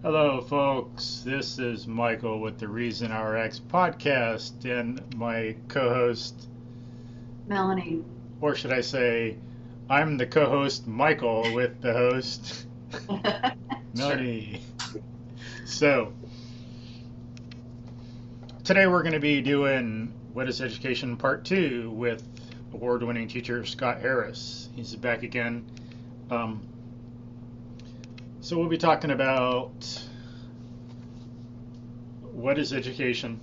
Hello, folks. This is Michael with the Reason RX podcast, and my co host, Melanie. or should I say, I'm the co host, Michael, with the host, Sure. Melanie. So, today we're going to be doing What is Education Part 2 with award winning teacher Scott Harris. He's back again. So, we'll be talking about what is education,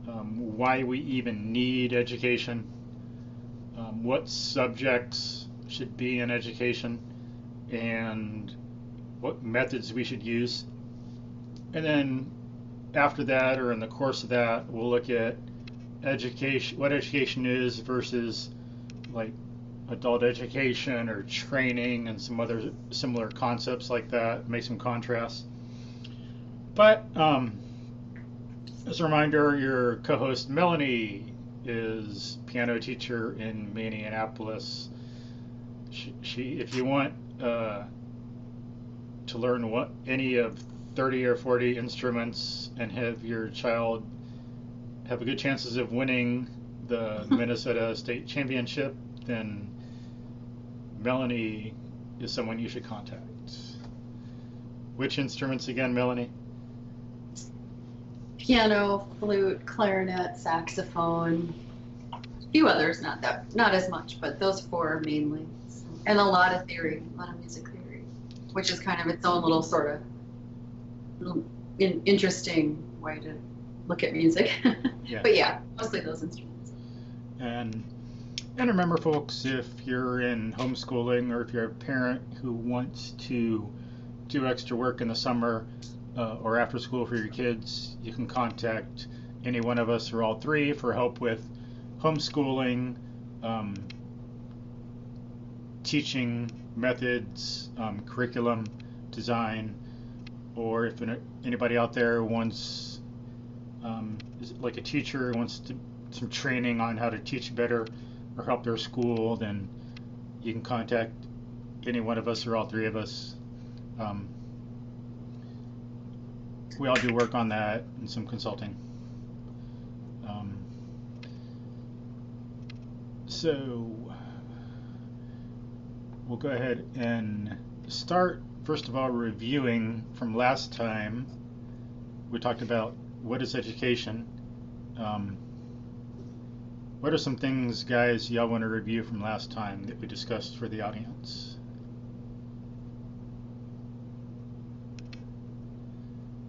why we even need education, what subjects should be in education, and what methods we should use. And then after that, or in the course of that, we'll look at education, what education is versus like adult education or training and some other similar concepts like that, make some contrasts. But as a reminder, your co-host Melanie is piano teacher in Minneapolis. She if you want to learn any of 30 or 40 instruments and have your child have a good chances of winning the Minnesota State Championship, then Melanie is someone you should contact. Which instruments again, Melanie? Piano, flute, clarinet, saxophone, a few others, not as much, but those four mainly. And a lot of theory, a lot of music theory, which is kind of its own little sort of interesting way to look at music. Yeah. But yeah, mostly those instruments. And remember, folks, if you're in homeschooling or if you're a parent who wants to do extra work in the summer or after school for your kids, you can contact any one of us or all three for help with homeschooling, teaching methods, curriculum design, or if anybody out there wants, is like a teacher wants some training on how to teach better or help their school, then you can contact any one of us or all three of us. We all do work on that and some consulting. So we'll go ahead and start, first of all, reviewing from last time. We talked about what is education. What are some things, guys, y'all want to review from last time that we discussed for the audience?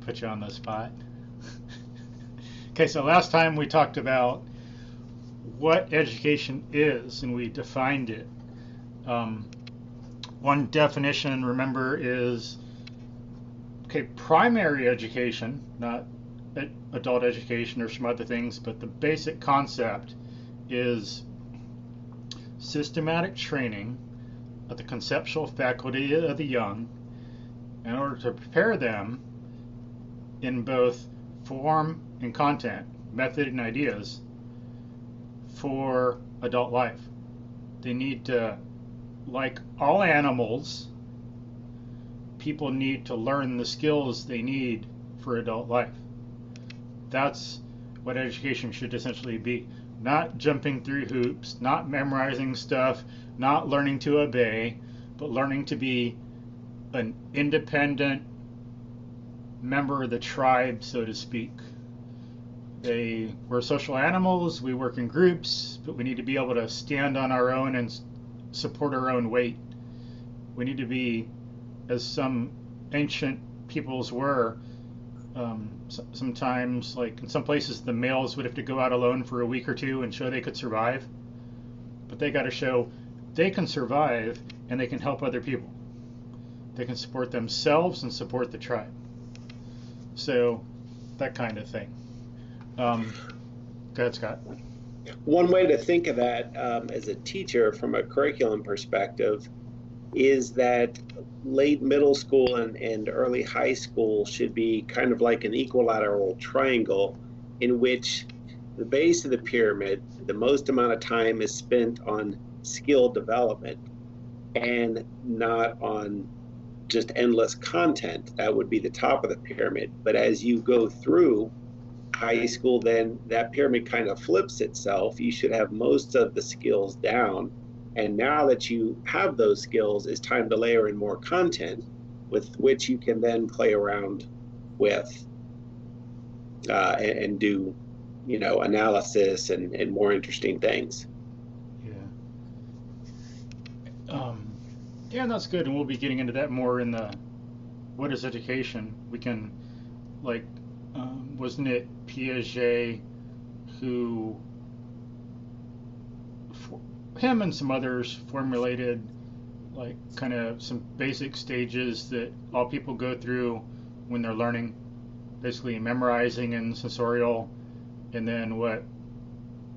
Put you on the spot. Okay, so last time we talked about what education is, and we defined it. One definition, remember, is primary education, not adult education or some other things, but the basic concept is systematic training of the conceptual faculty of the young in order to prepare them in both form and content, method and ideas for adult life. They need to, like all animals, people need to learn the skills they need for adult life. That's what education should essentially be. Not jumping through hoops, not memorizing stuff, not learning to obey, but learning to be an independent member of the tribe, so to speak. We're social animals, we work in groups, but we need to be able to stand on our own and support our own weight. We need to be, as some ancient peoples were, sometimes, like in some places, the males would have to go out alone for a week or two and show they could survive. But they got to show they can survive and they can help other people. They can support themselves and support the tribe. So, that kind of thing. Go ahead, Scott. One way to think of that as a teacher from a curriculum perspective is that late middle school and early high school should be kind of like an equilateral triangle in which the base of the pyramid, the most amount of time is spent on skill development and not on just endless content. That would be the top of the pyramid. But as you go through high school, then that pyramid kind of flips itself. You should have most of the skills down. And now that you have those skills, it's time to layer in more content with which you can then play around with and do, analysis and more interesting things. Yeah. Yeah, that's good, and we'll be getting into that more in the what is education. We can, like, wasn't it Piaget who, him and some others formulated, like, kind of some basic stages that all people go through when they're learning, basically memorizing and sensorial, and then what,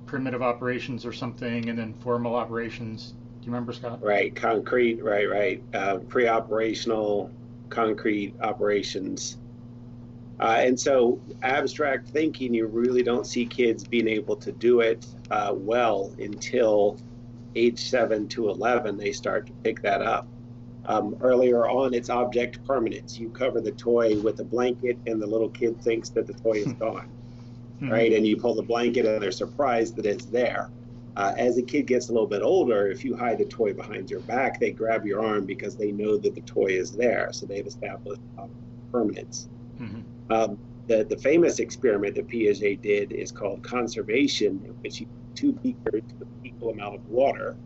primitive operations or something, and then formal operations. Do you remember, Scott? Right, concrete, right. Pre-operational, concrete operations. And so abstract thinking, you really don't see kids being able to do it well until age 7 to 11. They start to pick that up. Earlier on, it's object permanence. You cover the toy with a blanket, and the little kid thinks that the toy is gone, right? And you pull the blanket, and they're surprised that it's there. As the kid gets a little bit older, if you hide the toy behind your back, they grab your arm because they know that the toy is there. So they've established permanence. The famous experiment that Piaget did is called conservation, in which you put 2 beakers with equal amount of water,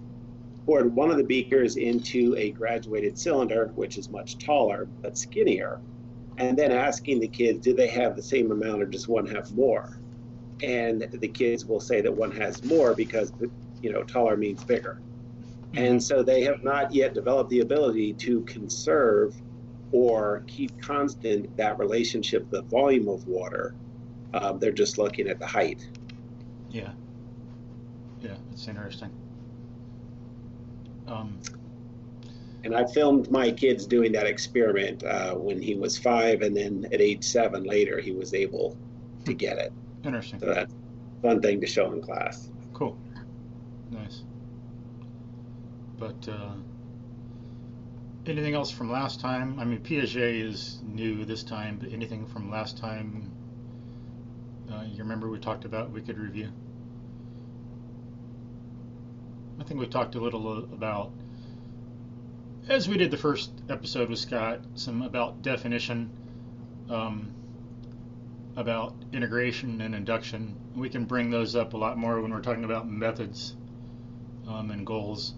poured one of the beakers into a graduated cylinder, which is much taller but skinnier, and then asking the kids, do they have the same amount or does one have more? And the kids will say that one has more because, taller means bigger. And so they have not yet developed the ability to conserve or keep constant that relationship, the volume of water. They're just looking at the height. Yeah, it's interesting. And I filmed my kids doing that experiment when he was 5, and then at age 7 later, he was able to get it. Interesting. So that's a fun thing to show in class. Cool. Nice. But anything else from last time? I mean, Piaget is new this time, but anything from last time you remember we talked about we could review? I think we talked a little about, as we did the first episode with Scott, some about definition, about integration and induction. We can bring those up a lot more when we're talking about methods and goals.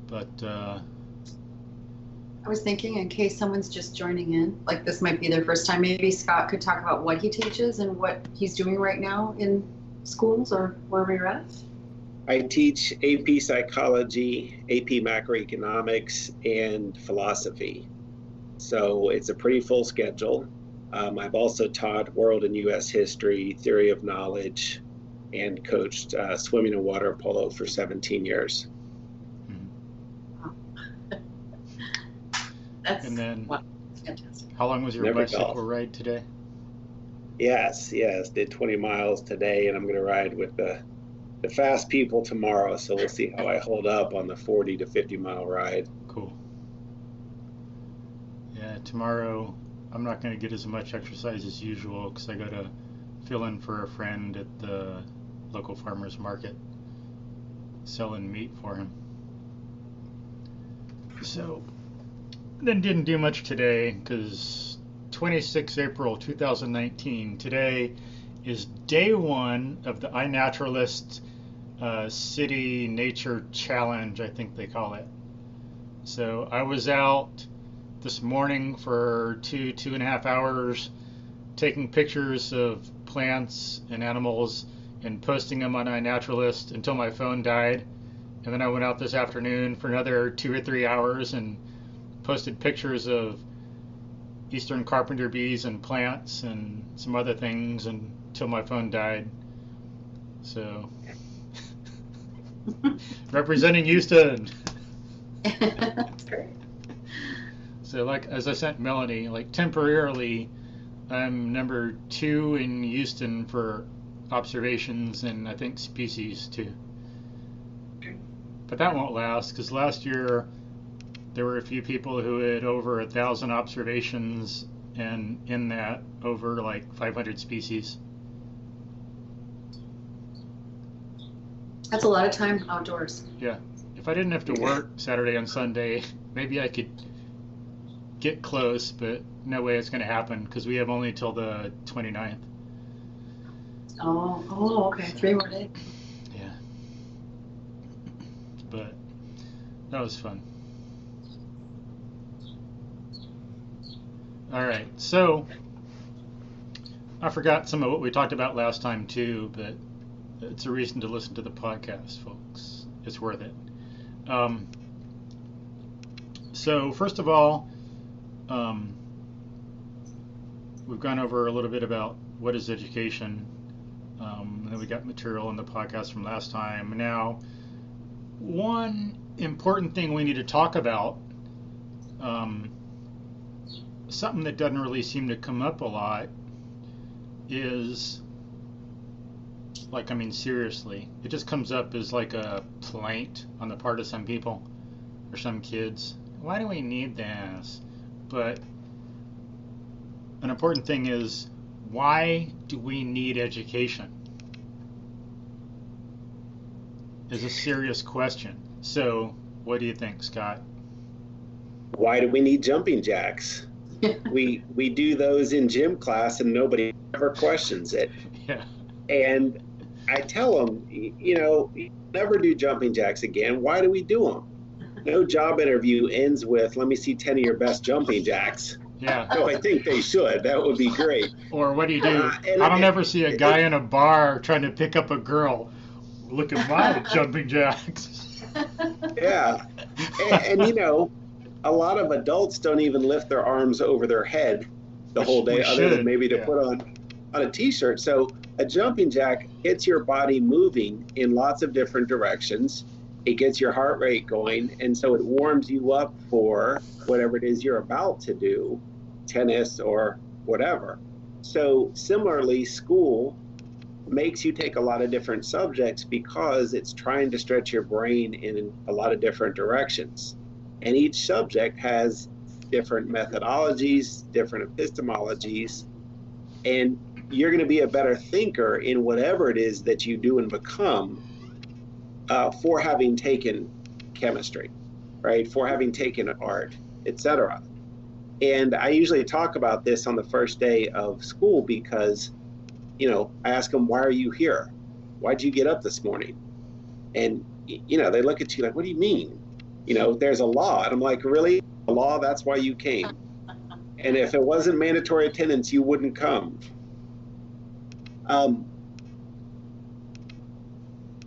But I was thinking, in case someone's just joining in, like this might be their first time, maybe Scott could talk about what he teaches and what he's doing right now in schools or where we're at. I teach AP Psychology, AP Macroeconomics, and Philosophy. So it's a pretty full schedule. I've also taught World and U.S. History, Theory of Knowledge, and coached swimming and water polo for 17 years. That's fantastic. How long was your bicycle ride today? Yes, did 20 miles today, and I'm going to ride with the fast people tomorrow, so we'll see how I hold up on the 40 to 50 mile ride. Cool. Yeah, tomorrow I'm not going to get as much exercise as usual because I got to fill in for a friend at the local farmer's market, selling meat for him. So then didn't do much today because 26 April 2019, today is day 1 of the iNaturalist City Nature Challenge, I think they call it. So I was out this morning for 2.5 hours taking pictures of plants and animals and posting them on iNaturalist until my phone died. And then I went out this afternoon for another 2 or 3 hours and posted pictures of eastern carpenter bees and plants and some other things until my phone died. So representing Houston. That's great. So, like, as I sent Melanie, like, temporarily I'm number 2 in Houston for observations and I think species too. But that won't last because last year there were a few people who had over 1,000 observations, and in that over like 500 species. That's a lot of time outdoors. Yeah. If I didn't have to work Saturday and Sunday, maybe I could get close, but no way it's going to happen because we have only till the 29th. Oh, okay. 3 more days. Yeah. But that was fun. All right. So I forgot some of what we talked about last time too, but it's a reason to listen to the podcast, folks. It's worth it. So first of all, we've gone over a little bit about what is education. And then we got material in the podcast from last time. Now, one important thing we need to talk about, something that doesn't really seem to come up a lot, is seriously, it just comes up as like a plaint on the part of some people or some kids. Why do we need this? But an important thing is, why do we need education? Is a serious question. So, what do you think, Scott? Why do we need jumping jacks? We do those in gym class and nobody ever questions it. Yeah. And I tell them, you never do jumping jacks again. Why do we do them? No job interview ends with, let me see 10 of your best jumping jacks. Yeah. No, I think they should. That would be great. Or what do you do? I don't ever see a guy in a bar trying to pick up a girl. Look at my jumping jacks. Yeah. And a lot of adults don't even lift their arms over their head the whole day, other than maybe to put on a t-shirt. So a jumping jack gets your body moving in lots of different directions. It gets your heart rate going, and so it warms you up for whatever it is you're about to do, tennis or whatever. So similarly, school makes you take a lot of different subjects because it's trying to stretch your brain in a lot of different directions. And each subject has different methodologies, different epistemologies, and you're going to be a better thinker in whatever it is that you do and become for having taken chemistry, right? For having taken art, etc. And I usually talk about this on the first day of school because, I ask them, why are you here? Why'd you get up this morning? And, they look at you like, what do you mean? There's a law. And I'm like, really? A law? That's why you came. And if it wasn't mandatory attendance, you wouldn't come.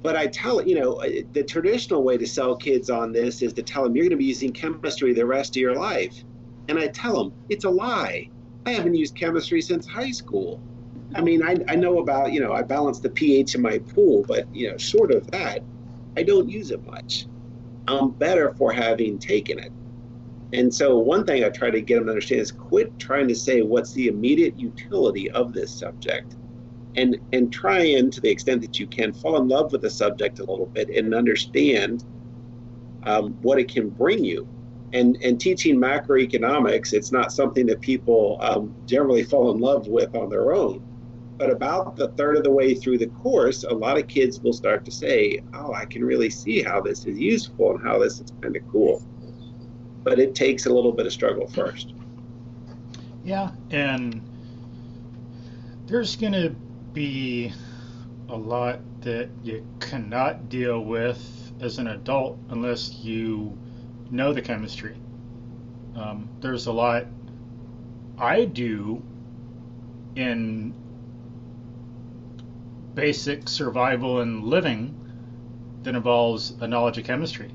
But I tell the traditional way to sell kids on this is to tell them you're going to be using chemistry the rest of your life. And I tell them it's a lie. I haven't used chemistry since high school. I mean, I know about, I balance the pH in my pool, but, short of that, I don't use it much. I'm better for having taken it. And so one thing I try to get them to understand is quit trying to say what's the immediate utility of this subject. And try and, to the extent that you can, fall in love with the subject a little bit and understand what it can bring you. And teaching macroeconomics, it's not something that people generally fall in love with on their own. But about the third of the way through the course, a lot of kids will start to say, oh, I can really see how this is useful and how this is kind of cool. But it takes a little bit of struggle first. Yeah, and there's going to be a lot that you cannot deal with as an adult unless you know the chemistry. There's a lot I do in basic survival and living that involves a knowledge of chemistry.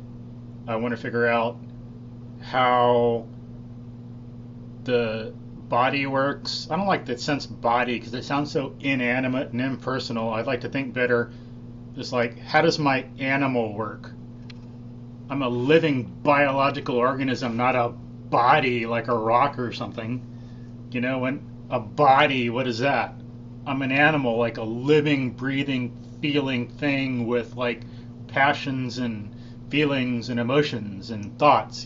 I want to figure out how the body works. I don't like the sense body because it sounds so inanimate and impersonal. I'd like to think better. It's like, how does my animal work? I'm a living biological organism, not a body like a rock or something. When a body, what is that? I'm an animal, like a living, breathing, feeling thing with like passions and feelings and emotions and thoughts,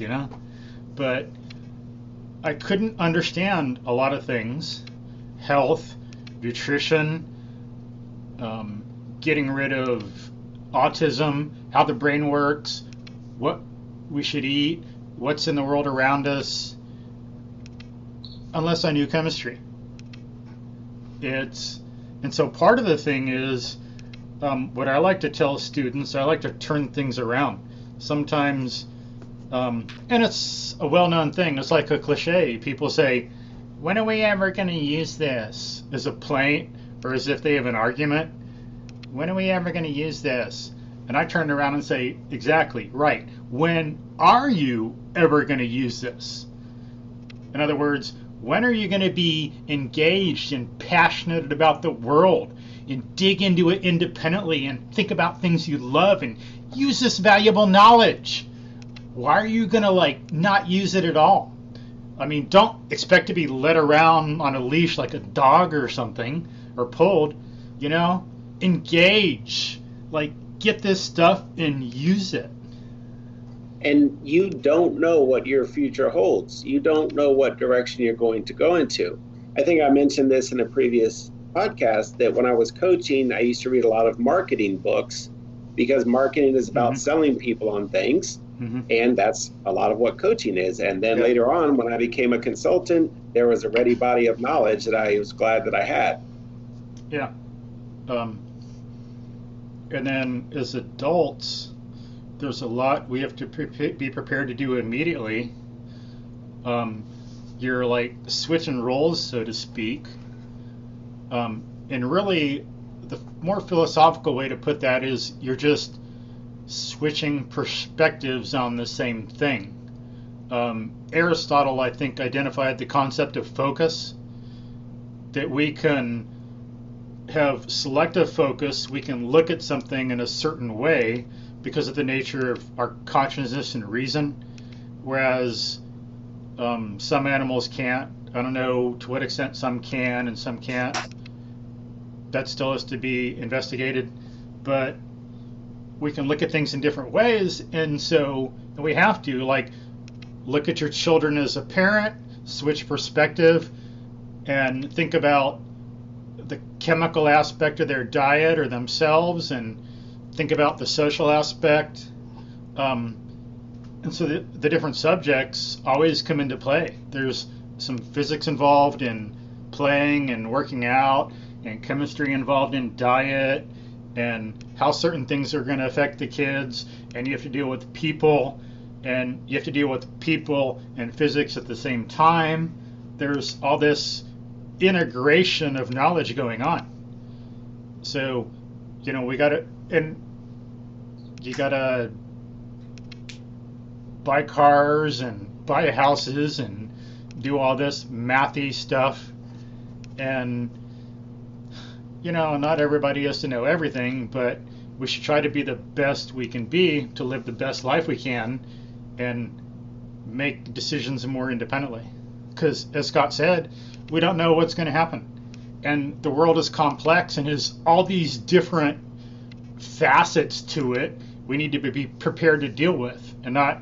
but I couldn't understand a lot of things: health, nutrition, getting rid of autism, how the brain works, what we should eat, what's in the world around us, unless I knew chemistry. And so part of the thing is, what I like to tell students, I like to turn things around. Sometimes, and it's a well-known thing, it's like a cliche. People say, when are we ever going to use this? As a plaint, or as if they have an argument. When are we ever going to use this? And I turn around and say, exactly, right. When are you ever going to use this? In other words, when are you going to be engaged and passionate about the world and dig into it independently and think about things you love and use this valuable knowledge? Why are you going to not use it at all? I mean, don't expect to be led around on a leash like a dog or something, or pulled, engage, get this stuff and use it. And you don't know what your future holds. You don't know what direction you're going to go into. I think I mentioned this in a previous podcast, that when I was coaching, I used to read a lot of marketing books, because marketing is about selling people on things. And that's a lot of what coaching is. And then later on, when I became a consultant, there was a ready body of knowledge that I was glad that I had. Yeah. And then as adults, there's a lot we have to be prepared to do immediately. You're switching roles, so to speak. And really, the more philosophical way to put that is you're just switching perspectives on the same thing. Aristotle, I think, identified the concept of focus, that we can have selective focus. We can look at something in a certain way because of the nature of our consciousness and reason, whereas some animals can't. I don't know to what extent some can and some can't. That still has to be investigated, but we can look at things in different ways, and so we have to look at your children as a parent, switch perspective, and think about the chemical aspect of their diet or themselves, and think about the social aspect. And so the different subjects always come into play. There's some physics involved in playing and working out, and chemistry involved in diet, and how certain things are going to affect the kids, and you have to deal with people, and you have to deal with people and physics at the same time. There's all this integration of knowledge going on. So, we got to, and you got to buy cars and buy houses and do all this mathy stuff. And, not everybody has to know everything, but we should try to be the best we can be to live the best life we can and make decisions more independently. Because, as Scott said, we don't know what's going to happen. And the world is complex and has all these different facets to it we need to be prepared to deal with, and not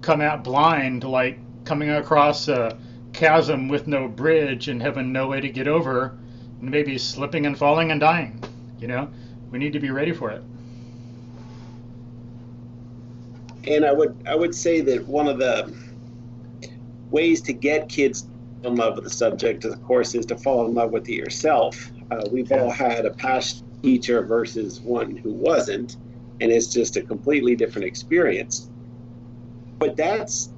come out blind, like coming across a chasm with no bridge and having no way to get over, and maybe slipping and falling and dying. We need to be ready for it. And I would say that one of the ways to get kids in love with the subject, of course, is to fall in love with it yourself. We've all had a past teacher versus one who wasn't, and it's just a completely different experience. But that's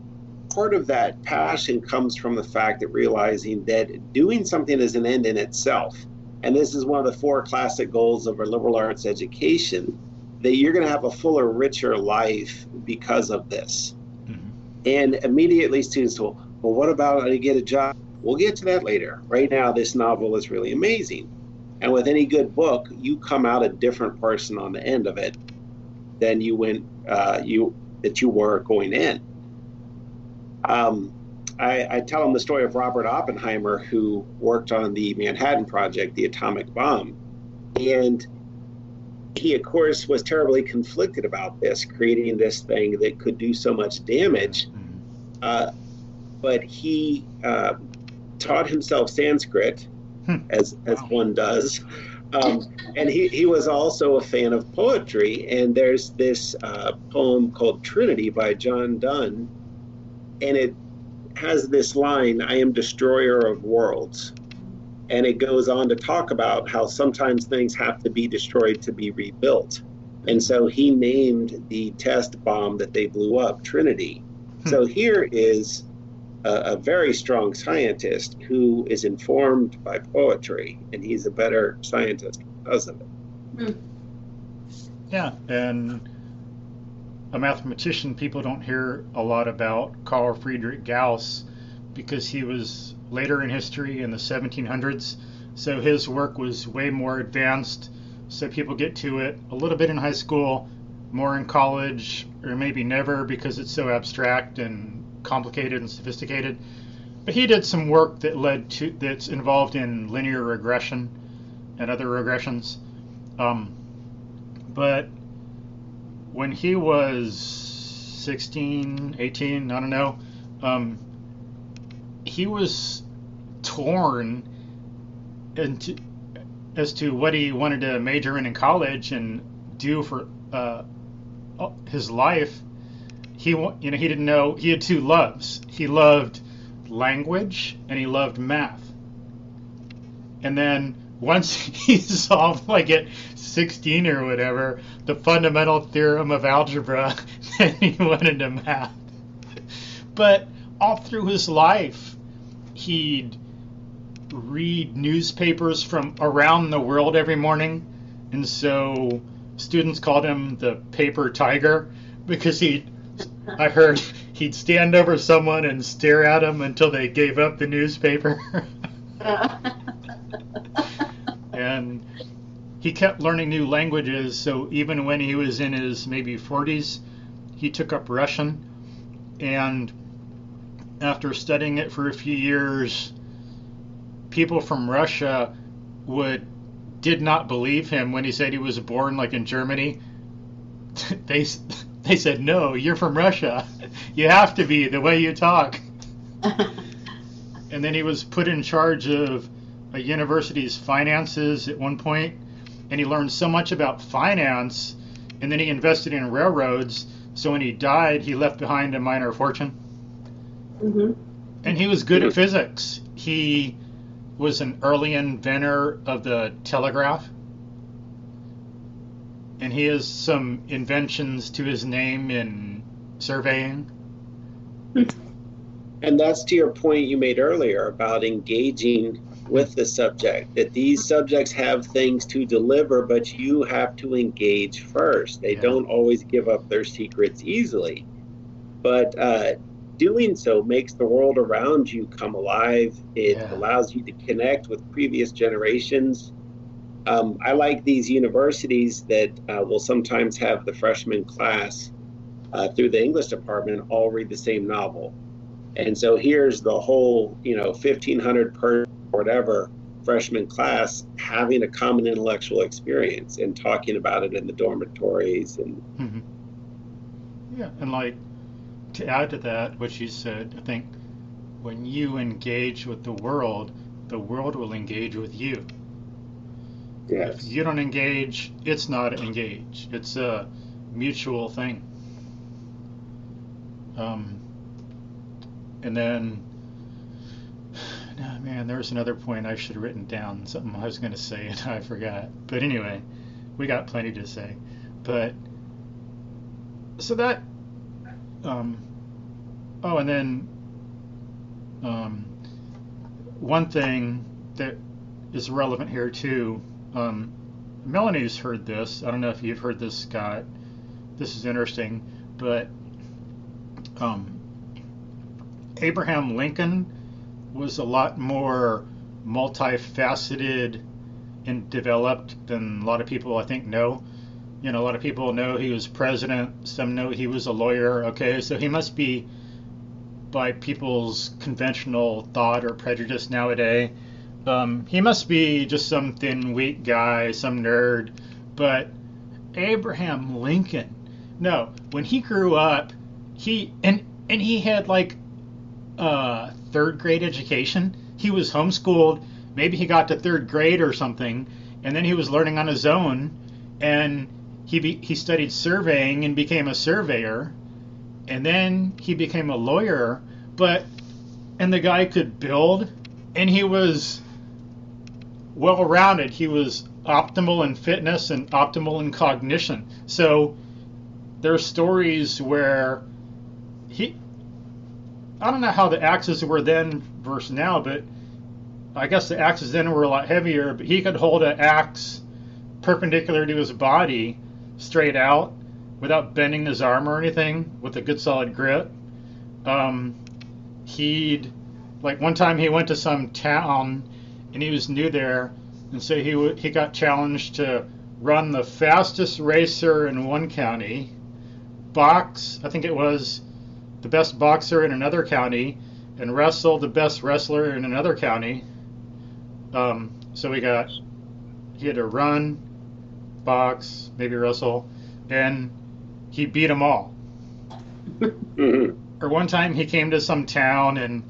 part of that passion comes from the fact that realizing that doing something is an end in itself. And this is one of the 4 classic goals of a liberal arts education, that you're going to have a fuller, richer life because of this. And immediately students will, well, what about I get a job? We'll get to that later. Right now, this novel is really amazing. And with any good book, you come out a different person on the end of it than you were going in. I tell them the story of Robert Oppenheimer, who worked on the Manhattan Project, the atomic bomb. And he, of course, was terribly conflicted about this, creating this thing that could do so much damage. but he taught himself Sanskrit, as Wow. one does. And he was also a fan of poetry. And there's this poem called Trinity by John Donne, and it has this line, "I am destroyer of worlds." And it goes on to talk about how sometimes things have to be destroyed to be rebuilt. And so he named the test bomb that they blew up Trinity. So here is a very strong scientist who is informed by poetry, and he's a better scientist because of it. Yeah, and a mathematician people don't hear a lot about, Carl Friedrich Gauss, because he was later in history in the 1700s, so his work was way more advanced, so people get to it a little bit in high school, more in college, or maybe never because it's so abstract and complicated and sophisticated. But he did some work that's involved in linear regression and other regressions. But when he was 16, 18, I don't know, he was torn as to what he wanted to major in college and do for his life. He didn't know. He had two loves. He loved language and he loved math. And then once he solved, like at 16 or whatever, the fundamental theorem of algebra, then he went into math. But all through his life, he'd read newspapers from around the world every morning, and so students called him the paper tiger because I heard he'd stand over someone and stare at them until they gave up the newspaper. And he kept learning new languages, so even when he was in his maybe 40s, he took up Russian, and after studying it for a few years, people from Russia did not believe him when he said he was born like in Germany. They said, "No, you're from Russia. You have to be the way you talk." And then he was put in charge of a university's finances at one point, and he learned so much about finance, and then he invested in railroads, so when he died, he left behind a minor fortune. Mm-hmm. And he was good at physics. He was an early inventor of the telegraph, and he has some inventions to his name in surveying. And that's to your point you made earlier about engaging with the subject, that these subjects have things to deliver, but you have to engage first. They don't always give up their secrets easily, but doing so makes the world around you come alive. It allows you to connect with previous generations. I like these universities that will sometimes have the freshman class through the English department all read the same novel. And so here's the whole, 1,500 per whatever freshman class having a common intellectual experience and talking about it in the dormitories. And yeah, and like to add to that, what you said, I think when you engage with the world will engage with you. Yes. If you don't engage, it's not engaged. It's a mutual thing. And then, man, there was another point I should have written down. Something I was going to say and I forgot. But anyway, we got plenty to say. But so that, and then one thing that is relevant here too. Melanie's heard this. I don't know if you've heard this, Scott. This is interesting, but Abraham Lincoln was a lot more multifaceted and developed than a lot of people I think know. A lot of people know he was president. Some know he was a lawyer. Okay, so he must be, by people's conventional thought or prejudice nowadays, he must be just some thin, weak guy, some nerd. But Abraham Lincoln, no, when he grew up, he had like third grade education. He was homeschooled. Maybe he got to third grade or something, and then he was learning on his own, and he studied surveying and became a surveyor, and then he became a lawyer. And the guy could build, and he was well-rounded. He was optimal in fitness and optimal in cognition. So there are stories where I don't know how the axes were then versus now, but I guess the axes then were a lot heavier, but he could hold an axe perpendicular to his body straight out without bending his arm or anything, with a good solid grip. Like one time he went to some town and he was new there, and so he got challenged to run the fastest racer in one county, box, I think it was the best boxer in another county, and wrestle the best wrestler in another county. So he had to run, box, maybe wrestle, and he beat them all. Or one time he came to some town and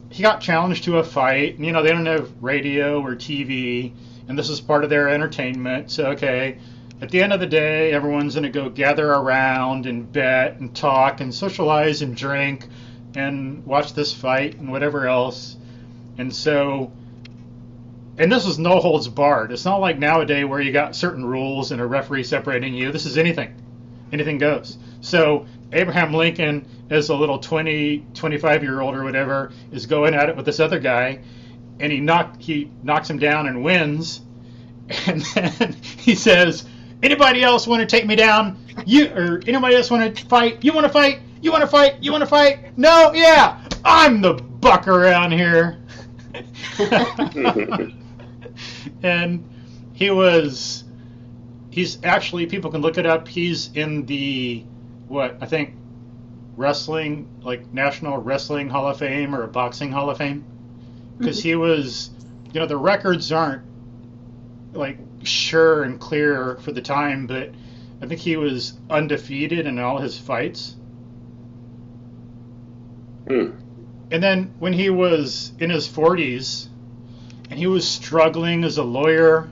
he got challenged to a fight. And, they don't have radio or TV, and this is part of their entertainment. So, okay, at the end of the day, everyone's going to go gather around and bet and talk and socialize and drink and watch this fight and whatever else. And this is no holds barred. It's not like nowadays where you got certain rules and a referee separating you. This is anything. Anything goes. So Abraham Lincoln, as a little 25-year-old or whatever, is going at it with this other guy, and he knocks him down and wins. And then he says, anybody else want to take me down? Or anybody else want to fight? You want to fight? You want to fight? You want to fight? No? Yeah. I'm the buck around here. And he's actually, people can look it up, he's in the, I think, wrestling, like National Wrestling Hall of Fame or Boxing Hall of Fame. Because he was, the records aren't like sure and clear for the time, but I think he was undefeated in all his fights. And then when he was in his 40s and he was struggling as a lawyer,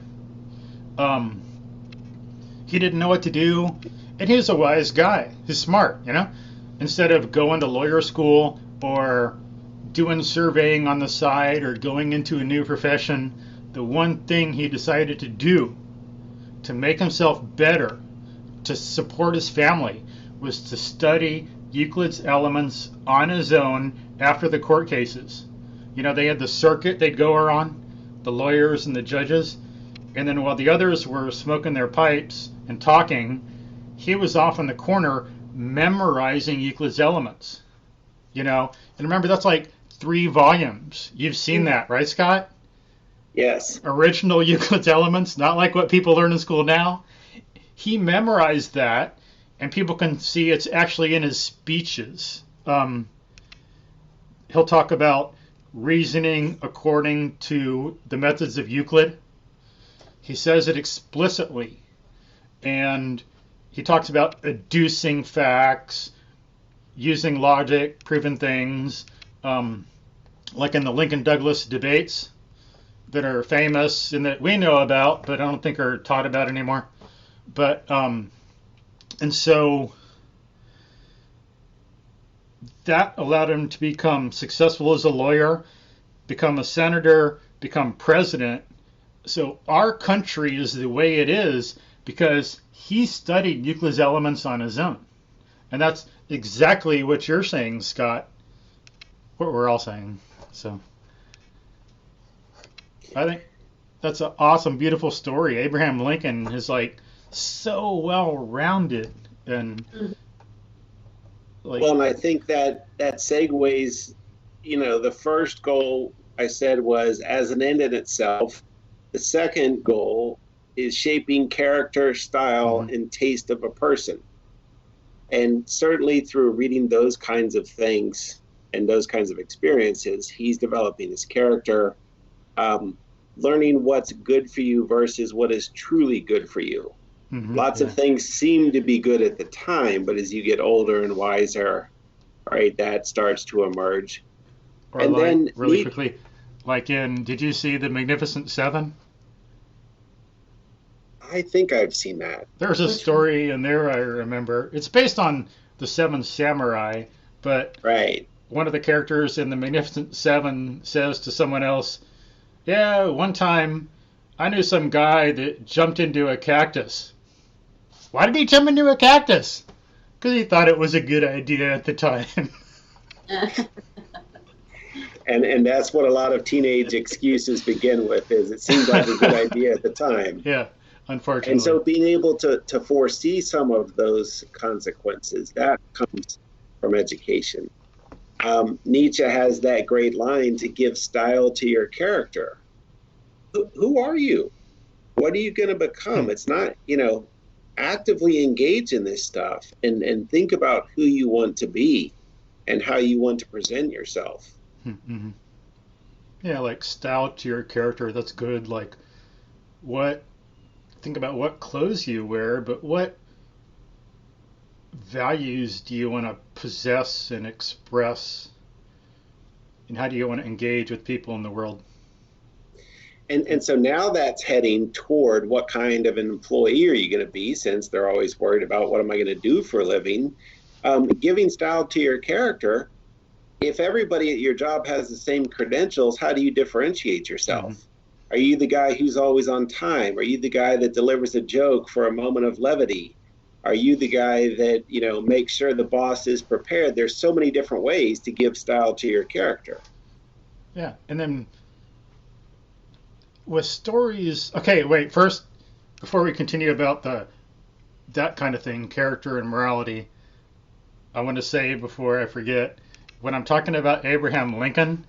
he didn't know what to do, and he was a wise guy. He's smart, Instead of going to lawyer school or doing surveying on the side or going into a new profession, the one thing he decided to do to make himself better, to support his family, was to study Euclid's Elements on his own after the court cases. They had the circuit they'd go around, the lawyers and the judges, and then while the others were smoking their pipes and talking, he was off in the corner memorizing Euclid's Elements. And remember, that's like 3 volumes. You've seen that, right, Scott? Yes. Original Euclid's Elements, not like what people learn in school now. He memorized that, and people can see it's actually in his speeches. He'll talk about reasoning according to the methods of Euclid. He says it explicitly, and he talks about adducing facts, using logic, proving things, like in the Lincoln-Douglas debates that are famous and that we know about, but I don't think are taught about anymore. But, and so that allowed him to become successful as a lawyer, become a senator, become president. So our country is the way it is because he studied Euclid's Elements on his own. And that's exactly what you're saying, Scott, what we're all saying. So I think that's an awesome, beautiful story. Abraham Lincoln is like so well-rounded and and I think that segues, the first goal I said was as an end in itself. The second goal is shaping character, style, and taste of a person. And certainly through reading those kinds of things and those kinds of experiences, he's developing his character, learning what's good for you versus what is truly good for you. Lots of things seem to be good at the time, but as you get older and wiser, right, that starts to emerge. Or And like, then really quickly, like did you see The Magnificent Seven? I think I've seen that. There's a Which one? story in there I remember. It's based on the Seven Samurai, but Right. one of the characters in The Magnificent Seven says to someone else, "Yeah, one time I knew some guy that jumped into a cactus." Why did he jump into a cactus? Because he thought it was a good idea at the time. And that's what a lot of teenage excuses begin with, is it seemed like a good idea at the time. Yeah, And unfortunately. so being able to foresee some of those consequences, that comes from education. Nietzsche has that great line, to give style to your character. Who are you? What are you going to become? It's not, actively engage in this stuff, and think about who you want to be and how you want to present yourself. Mm-hmm. Yeah, like style to your character. That's good. Like what? Think about what clothes you wear, but what values do you want to possess and express, and how do you want to engage with people in the world? And so now that's heading toward, what kind of an employee are you going to be, since they're always worried about, what am I going to do for a living? Giving style to your character. If everybody at your job has the same credentials, how do you differentiate Mm-hmm. yourself? Are you the guy who's always on time? Are you the guy that delivers a joke for a moment of levity? Are you the guy that, makes sure the boss is prepared? There's so many different ways to give style to your character. Yeah, and then with stories. Okay, wait. First, before we continue about that kind of thing, character and morality, I want to say before I forget, when I'm talking about Abraham Lincoln,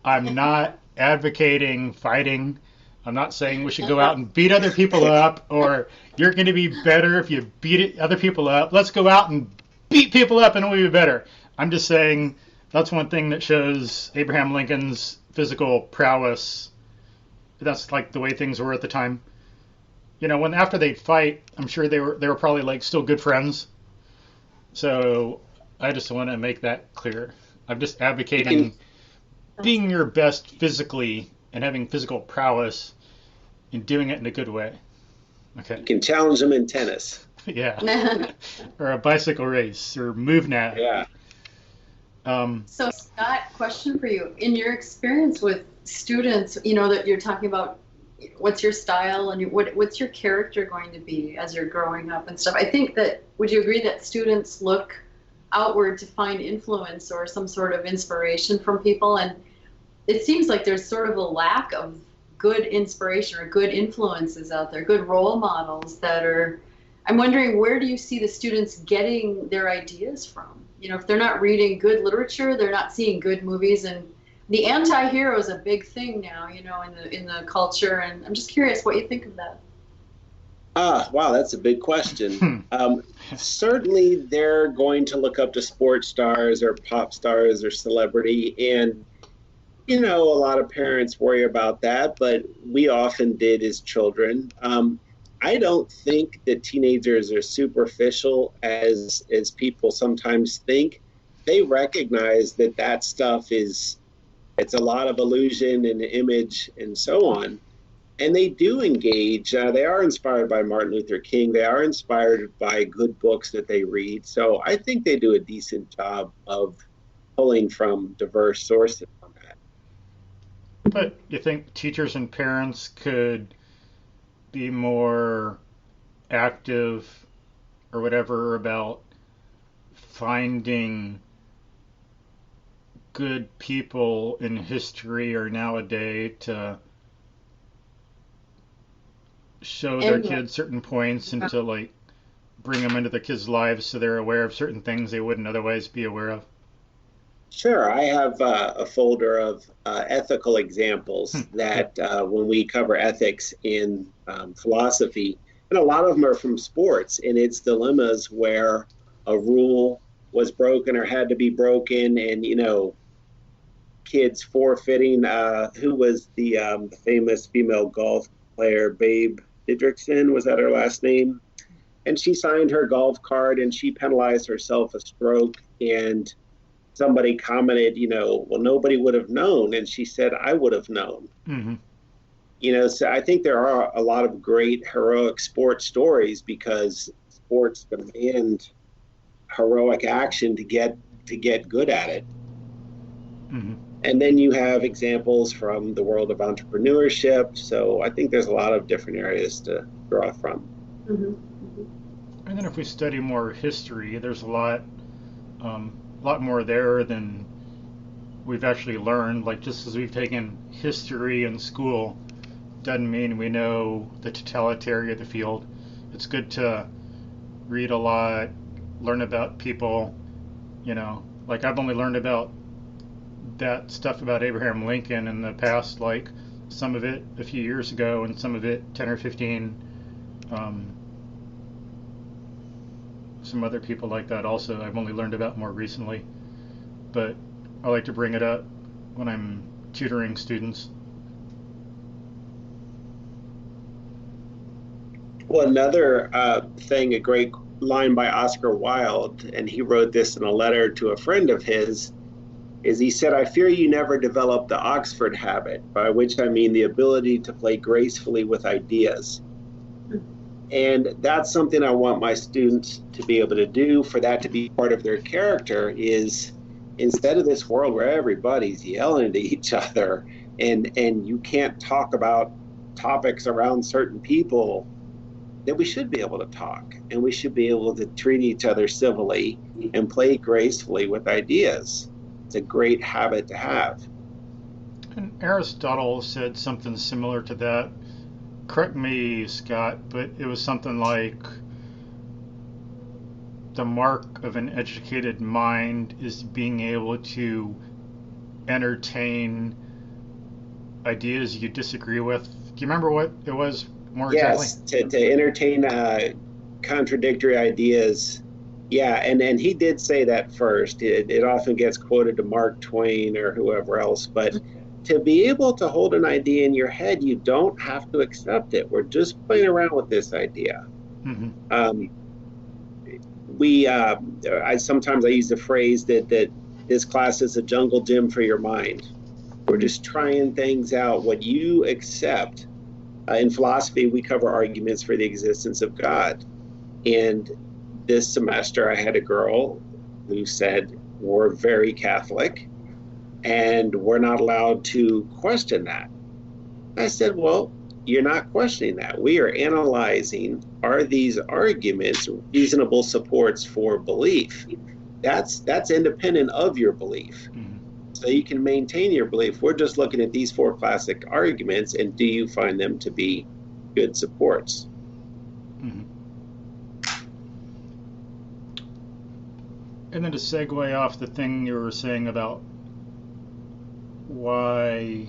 I'm not advocating fighting. I'm not saying we should go out and beat other people up, or you're going to be better if you beat other people up. Let's go out and beat people up and we'll be better. I'm just saying that's one thing that shows Abraham Lincoln's physical prowess. That's like the way things were at the time. When after they fight, I'm sure they were probably like still good friends. So I just want to make that clear. I'm just You can advocating being your best physically and having physical prowess and doing it in a good way. Okay. you can challenge them in tennis. Yeah. Or a bicycle race or MoveNat. Yeah. So Scott, question for you. In your experience with students, that you're talking about, what's your style and what's your character going to be as you're growing up and stuff. I think that, would you agree that students look outward to find influence or some sort of inspiration from people? And it seems like there's sort of a lack of good inspiration or good influences out there, good role models I'm wondering, where do you see the students getting their ideas from? If they're not reading good literature, they're not seeing good movies, and the anti-hero is a big thing now, in the culture, and I'm just curious what you think of that. Wow, that's a big question. Certainly, they're going to look up to sports stars or pop stars or celebrity, and a lot of parents worry about that, but we often did as children. I don't think that teenagers are superficial as people sometimes think. They recognize that stuff it's a lot of illusion and image and so on. And they do engage. They are inspired by Martin Luther King. They are inspired by good books that they read. So I think they do a decent job of pulling from diverse sources on that. But you think teachers and parents could be more active or whatever about finding good people in history or nowadays to show their And kids certain points and to like bring them into the kids' lives so they're aware of certain things they wouldn't otherwise be aware of? Sure, I have a folder of ethical examples that when we cover ethics in philosophy, and a lot of them are from sports and its dilemmas where a rule was broken or had to be broken, and kids forfeiting. Who was the famous female golf player, Babe Didrikson? Was that her last name? And she signed her golf card and she penalized herself a stroke, and somebody commented, well, nobody would have known. And she said, I would have known. Mm-hmm. So I think there are a lot of great heroic sports stories because sports demand heroic action to get good at it. Mm-hmm. And then you have examples from the world of entrepreneurship. So I think there's a lot of different areas to draw from. Mm-hmm. Mm-hmm. And then if we study more history, there's a lot more there than we've actually learned. Like just as we've taken history in school, doesn't mean we know the totality of the field. It's good to read a lot, learn about people, like I've only learned about that stuff about Abraham Lincoln in the past, like some of it a few years ago and some of it 10 or 15. Some other people like that also I've only learned about more recently, but I like to bring it up when I'm tutoring students. Well, another thing, a great line by Oscar Wilde, and he wrote this in a letter to a friend of his, is he said, I fear you never developed the Oxford habit, by which I mean the ability to play gracefully with ideas. And that's something I want my students to be able to do, for that to be part of their character, is instead of this world where everybody's yelling at each other and you can't talk about topics around certain people, that we should be able to talk and we should be able to treat each other civilly and play gracefully with ideas. It's a great habit to have. And Aristotle said something similar to that. Correct me, Scott, but it was something like the mark of an educated mind is being able to entertain ideas you disagree with. Do you remember what it was more exactly? Yes, to entertain contradictory ideas. Yeah, and he did say that first. It often gets quoted to Mark Twain or whoever else, but to be able to hold an idea in your head, you don't have to accept it. We're just playing around with this idea. Mm-hmm. I sometimes use the phrase that this class is a jungle gym for your mind. We're just trying things out. What you accept. In philosophy, we cover arguments for the existence of God. And this semester, I had a girl who said, we're very Catholic and we're not allowed to question that. I said, well, you're not questioning that. We are analyzing, are these arguments reasonable supports for belief? That's independent of your belief. Mm-hmm. So you can maintain your belief. We're just looking at these four classic arguments, and do you find them to be good supports? Mm-hmm. And then to segue off the thing you were saying about why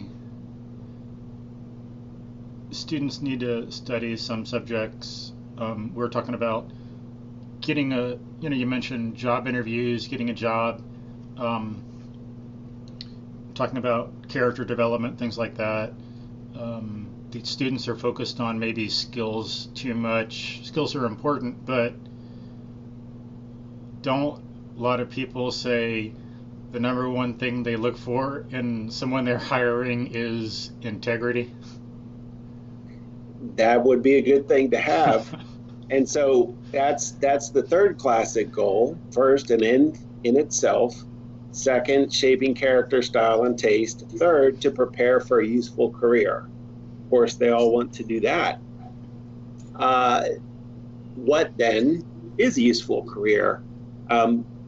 students need to study some subjects, we were talking about getting you mentioned job interviews, getting a job, talking about character development, things like that. The students are focused on maybe skills too much. Skills are important, but don't a lot of people say the number one thing they look for in someone they're hiring is integrity? That would be a good thing to have. And so that's the third classic goal. First, an end in itself. Second, shaping character, style, and taste. Third, to prepare for a useful career. Of course, they all want to do that. What then is a useful career?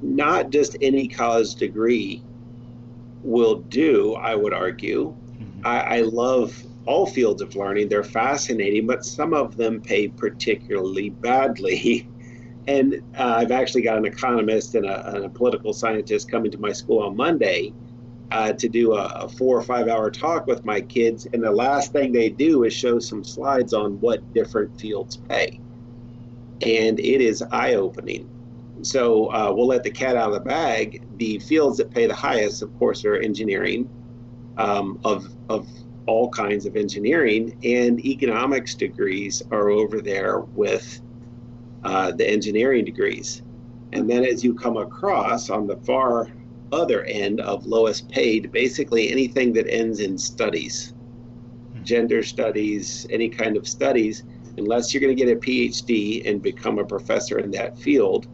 Not just any college degree will do, I would argue. Mm-hmm. I love all fields of learning. They're fascinating, but some of them pay particularly badly. And I've actually got an economist and a political scientist coming to my school on Monday to do a 4 or 5 hour talk with my kids. And the last thing they do is show some slides on what different fields pay. And it is eye-opening. So we'll let the cat out of the bag. The fields that pay the highest, of course, are engineering, of all kinds of engineering, and economics degrees are over there with the engineering degrees. And then as you come across on the far other end of lowest paid, basically anything that ends in studies, gender studies, any kind of studies, unless you're going to get a PhD and become a professor in that field,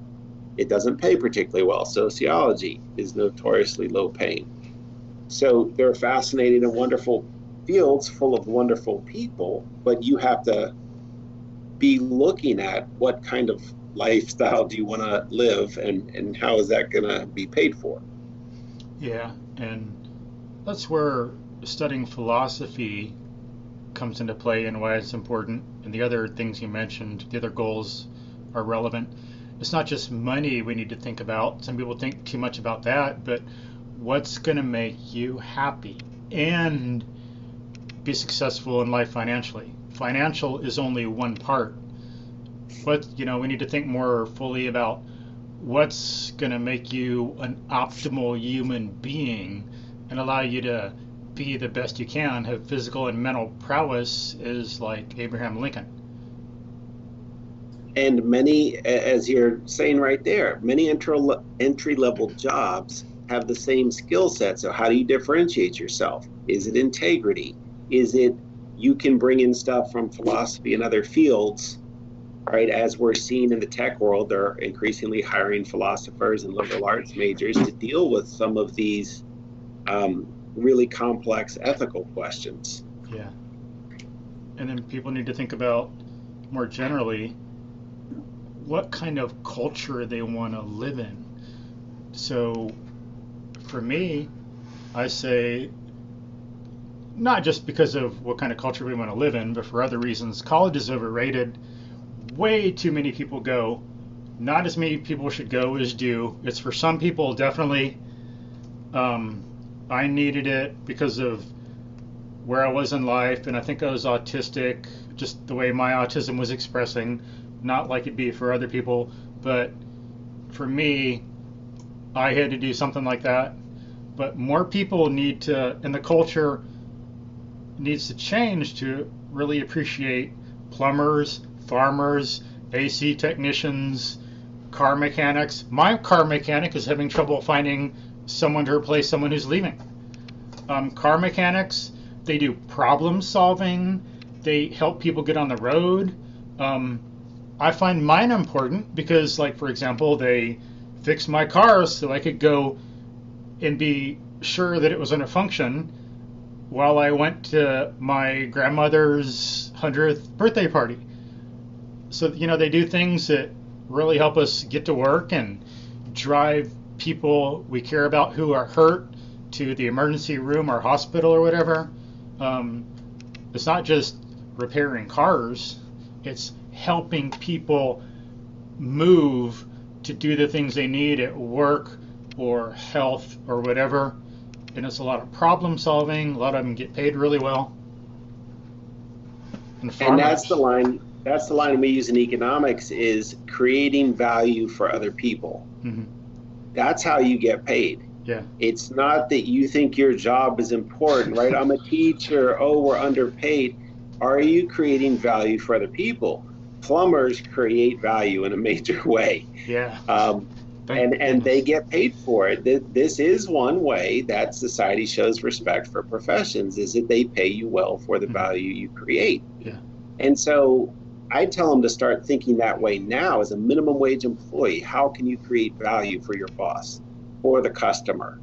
it doesn't pay particularly well. Sociology is notoriously low paying. So they're fascinating and wonderful fields full of wonderful people, but you have to be looking at what kind of lifestyle do you want to live, and how is that going to be paid for? Yeah, and that's where studying philosophy comes into play and why it's important. And the other things you mentioned, the other goals are relevant. It's not just money we need to think about. Some people think too much about that, but what's going to make you happy and be successful in life financially? Financial is only one part. But, we need to think more fully about what's going to make you an optimal human being and allow you to be the best you can, have physical and mental prowess is like Abraham Lincoln. And many, as you're saying right there, many entry-level jobs have the same skill set. So how do you differentiate yourself? Is it integrity? Is it you can bring in stuff from philosophy and other fields, right? As we're seeing in the tech world, they're increasingly hiring philosophers and liberal arts majors to deal with some of these really complex ethical questions. Yeah. And then people need to think about more generally what kind of culture they want to live in. So for me, I say, not just because of what kind of culture we want to live in, but for other reasons, college is overrated. Way too many people go. Not as many people should go as do. It's for some people, definitely. I needed it because of where I was in life, and I think I was autistic, just the way my autism was expressing, not like it'd be for other people, but for me, I had to do something like that. But more people need to, and the culture needs to change to really appreciate plumbers, farmers, AC technicians, car mechanics. My car mechanic is having trouble finding someone to replace someone who's leaving. Car mechanics, they do problem solving. They help people get on the road. I find mine important because, like, for example, they fixed my car so I could go and be sure that it was going to function while I went to my grandmother's 100th birthday party. So, they do things that really help us get to work and drive people we care about who are hurt to the emergency room or hospital or whatever. It's not just repairing cars, it's helping people move to do the things they need at work or health or whatever. And it's a lot of problem solving. A lot of them get paid really well. And that's the line. That's the line we use in economics, is creating value for other people. Mm-hmm. That's how you get paid. Yeah. It's not that you think your job is important, right? I'm a teacher. Oh, we're underpaid. Are you creating value for other people? Plumbers create value in a major way. Yeah. And they get paid for it. This is one way that society shows respect for professions, is that they pay you well for the value you create. Yeah. And so I tell them to start thinking that way now. As a minimum wage employee, how can you create value for your boss, for the customer?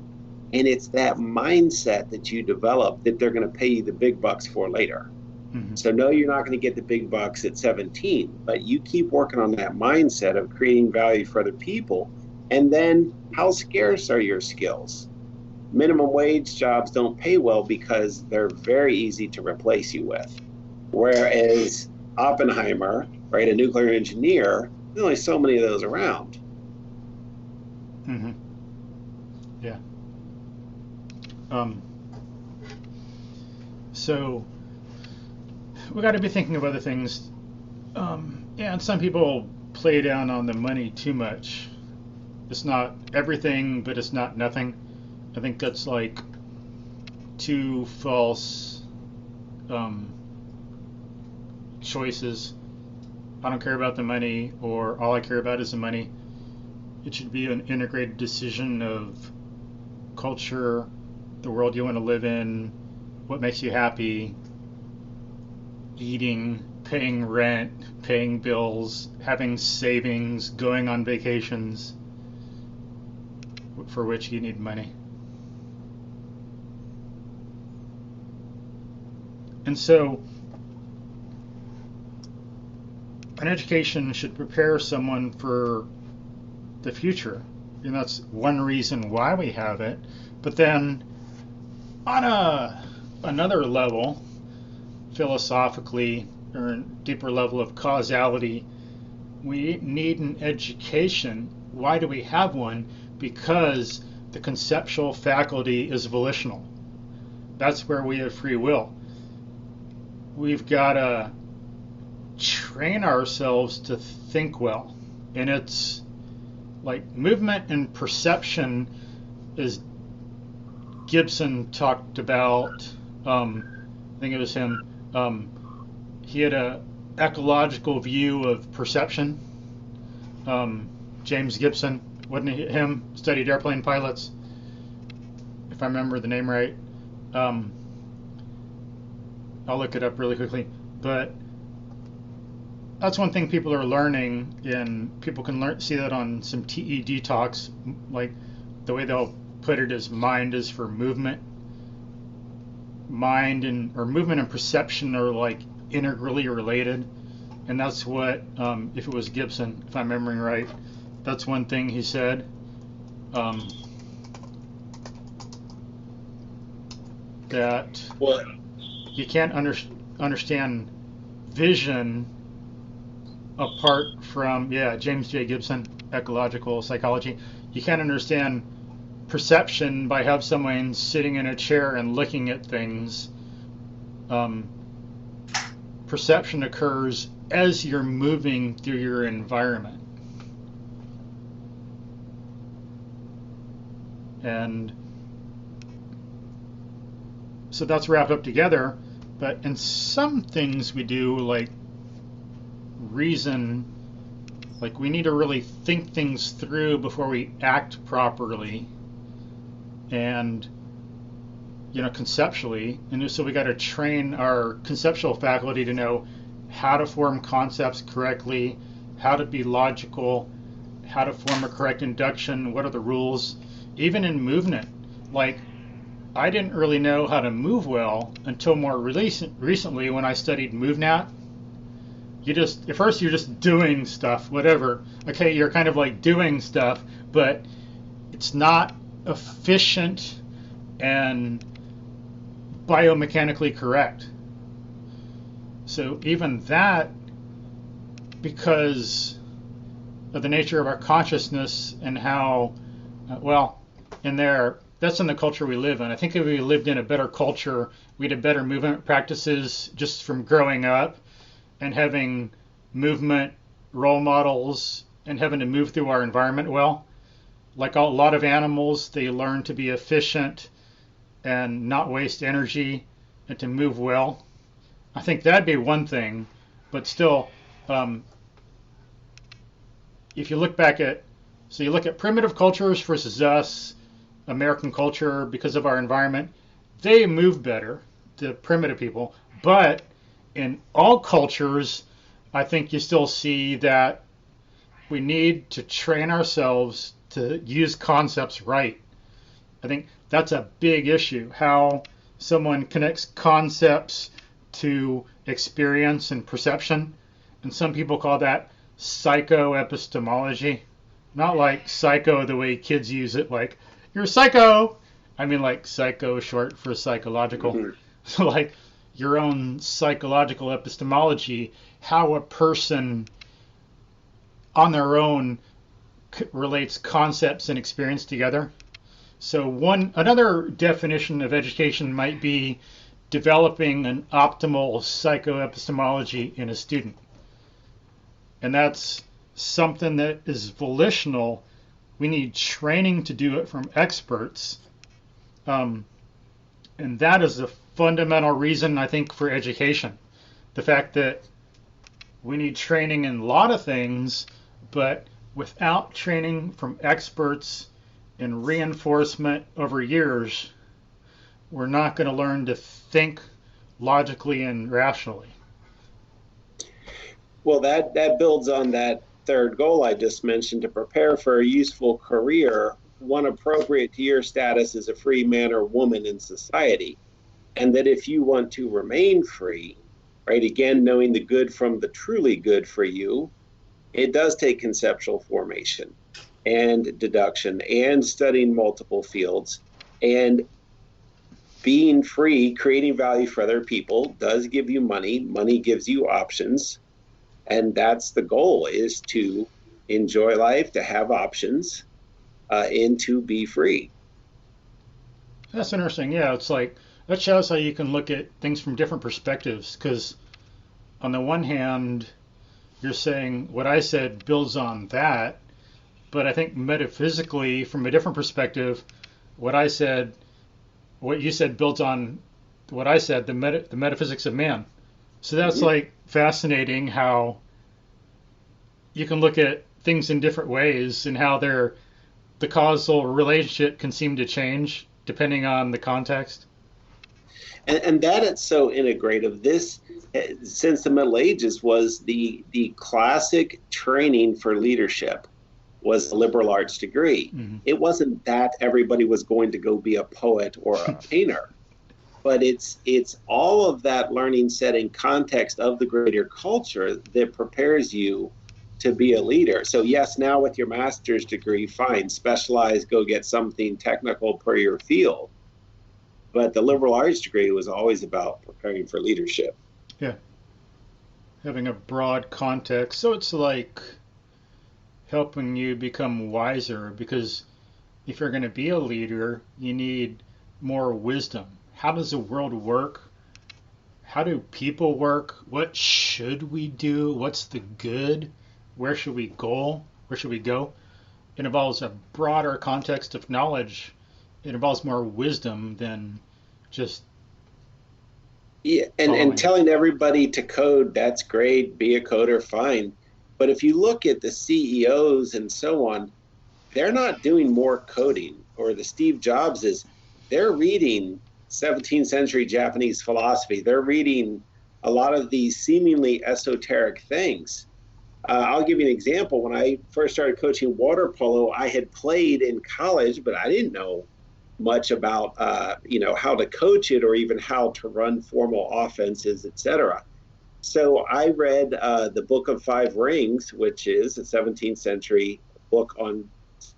And it's that mindset that you develop that they're going to pay you the big bucks for later. Mm-hmm. So no, you're not going to get the big bucks at 17, but you keep working on that mindset of creating value for other people. And then how scarce are your skills? Minimum wage jobs don't pay well because they're very easy to replace you with. Whereas Oppenheimer, right, a nuclear engineer, there's only so many of those around. Mm-hmm. Yeah. So we got to be thinking of other things. And some people play down on the money too much. It's not everything, but it's not nothing. I think that's like two false choices. I don't care about the money, or all I care about is the money. It should be an integrated decision of culture, the world you want to live in, what makes you happy, eating, paying rent, paying bills, having savings, going on vacations, for which you need money. And so, an education should prepare someone for the future. And that's one reason why we have it. But then, on another level, philosophically, or a deeper level of causality, we need an education. Why do we have one? Because the conceptual faculty is volitional. That's where we have free will. We've got to train ourselves to think well. And it's like movement and perception, as Gibson talked about, I think it was him, he had a ecological view of perception. James Gibson, wasn't it him? Studied airplane pilots, if I remember the name right. I'll look it up really quickly. But that's one thing people are learning, and people can see that on some TED talks. Like the way they'll put it is mind is for movement. Mind or movement and perception are like integrally related, and that's what if it was Gibson, if I'm remembering right, that's one thing he said. That you can't understand vision apart from James J. Gibson, ecological psychology. You can't understand perception by have someone sitting in a chair and looking at things. Perception occurs as you're moving through your environment. And so that's wrapped up together. But in some things we do, like reason, like we need to really think things through before we act properly. And conceptually, and so we got to train our conceptual faculty to know how to form concepts correctly, how to be logical, how to form a correct induction, what are the rules, even in movement. Like, I didn't really know how to move well until more recently when I studied MoveNat. At first you're just doing stuff, whatever. Okay, you're kind of like doing stuff, but it's not efficient and biomechanically correct. So even that, because of the nature of our consciousness and how, that's in the culture we live in. I think if we lived in a better culture, we'd have better movement practices just from growing up and having movement role models and having to move through our environment well. Like a lot of animals, they learn to be efficient and not waste energy and to move well. I think that'd be one thing, but still, if you look you look at primitive cultures versus us, American culture, because of our environment, they move better, the primitive people. But in all cultures, I think you still see that we need to train ourselves to use concepts right. I think that's a big issue, how someone connects concepts to experience and perception. And some people call that psychoepistemology. Not like psycho the way kids use it, like, you're psycho. I mean like psycho short for psychological. Mm-hmm. So like your own psychological epistemology, how a person on their own relates concepts and experience together. So another definition of education might be developing an optimal psychoepistemology in a student. And that's something that is volitional. We need training to do it from experts. And that is the fundamental reason, I think, for education. The fact that we need training in a lot of things, but without training from experts and reinforcement over years, we're not going to learn to think logically and rationally. Well, that builds on that third goal I just mentioned, to prepare for a useful career, one appropriate to your status as a free man or woman in society. And that if you want to remain free, right, again, knowing the good from the truly good for you, it does take conceptual formation and deduction and studying multiple fields. And being free, creating value for other people does give you money. Money gives you options. And that's the goal, is to enjoy life, to have options, and to be free. That's interesting. Yeah, it's like that shows how you can look at things from different perspectives. Because on the one hand, you're saying what I said builds on that, but I think metaphysically, from a different perspective, what you said builds on what I said, the metaphysics of man. So that's like fascinating how you can look at things in different ways and how the causal relationship can seem to change depending on the context. And that it's so integrative. This, since the Middle Ages, was the classic training for leadership was a liberal arts degree. Mm-hmm. It wasn't that everybody was going to go be a poet or a painter, but it's all of that learning set in context of the greater culture that prepares you to be a leader. So yes, now with your master's degree, fine, specialize, go get something technical per your field. But the liberal arts degree was always about preparing for leadership. Yeah. Having a broad context. So it's like helping you become wiser, because if you're going to be a leader, you need more wisdom. How does the world work? How do people work? What should we do? What's the good? Where should we go? Where should we go? It involves a broader context of knowledge. It involves more wisdom than just and telling everybody to code, that's great, be a coder, fine. But if you look at the CEOs and so on, they're not doing more coding. Or the Steve Jobs they're reading 17th century Japanese philosophy. They're reading a lot of these seemingly esoteric things. I'll give you an example. When I first started coaching water polo, I had played in college, but I didn't know much about how to coach it or even how to run formal offenses, etc. So I read the Book of Five Rings, which is a 17th century book on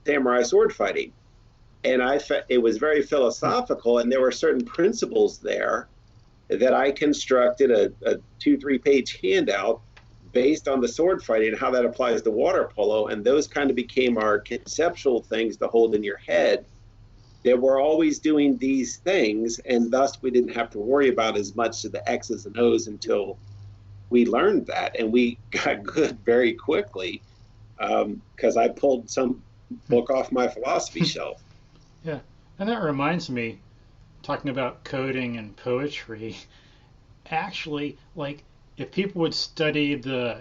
samurai sword fighting. And it was very philosophical, and there were certain principles there that I constructed a 2-3 page handout based on the sword fighting and how that applies to water polo. And those kind of became our conceptual things to hold in your head, that we're always doing these things, and thus we didn't have to worry about as much of the X's and O's until we learned that. And we got good very quickly because I pulled some book off my philosophy shelf. Yeah, and that reminds me, talking about coding and poetry, actually, like, if people would study the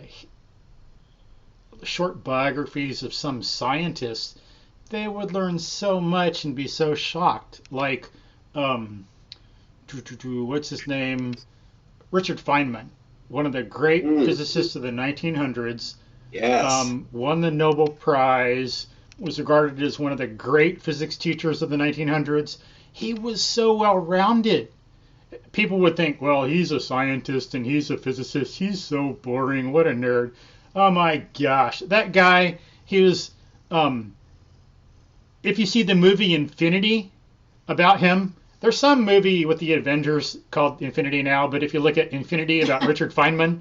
short biographies of some scientists, they would learn so much and be so shocked. Like, what's his name? Richard Feynman, one of the great physicists of the 1900s. Yes. Won the Nobel Prize, was regarded as one of the great physics teachers of the 1900s. He was so well-rounded. People would think, well, he's a scientist and he's a physicist. He's so boring. What a nerd. Oh my gosh. That guy, he was, if you see the movie Infinity about him, there's some movie with the Avengers called Infinity Now, but if you look at Infinity about Richard Feynman,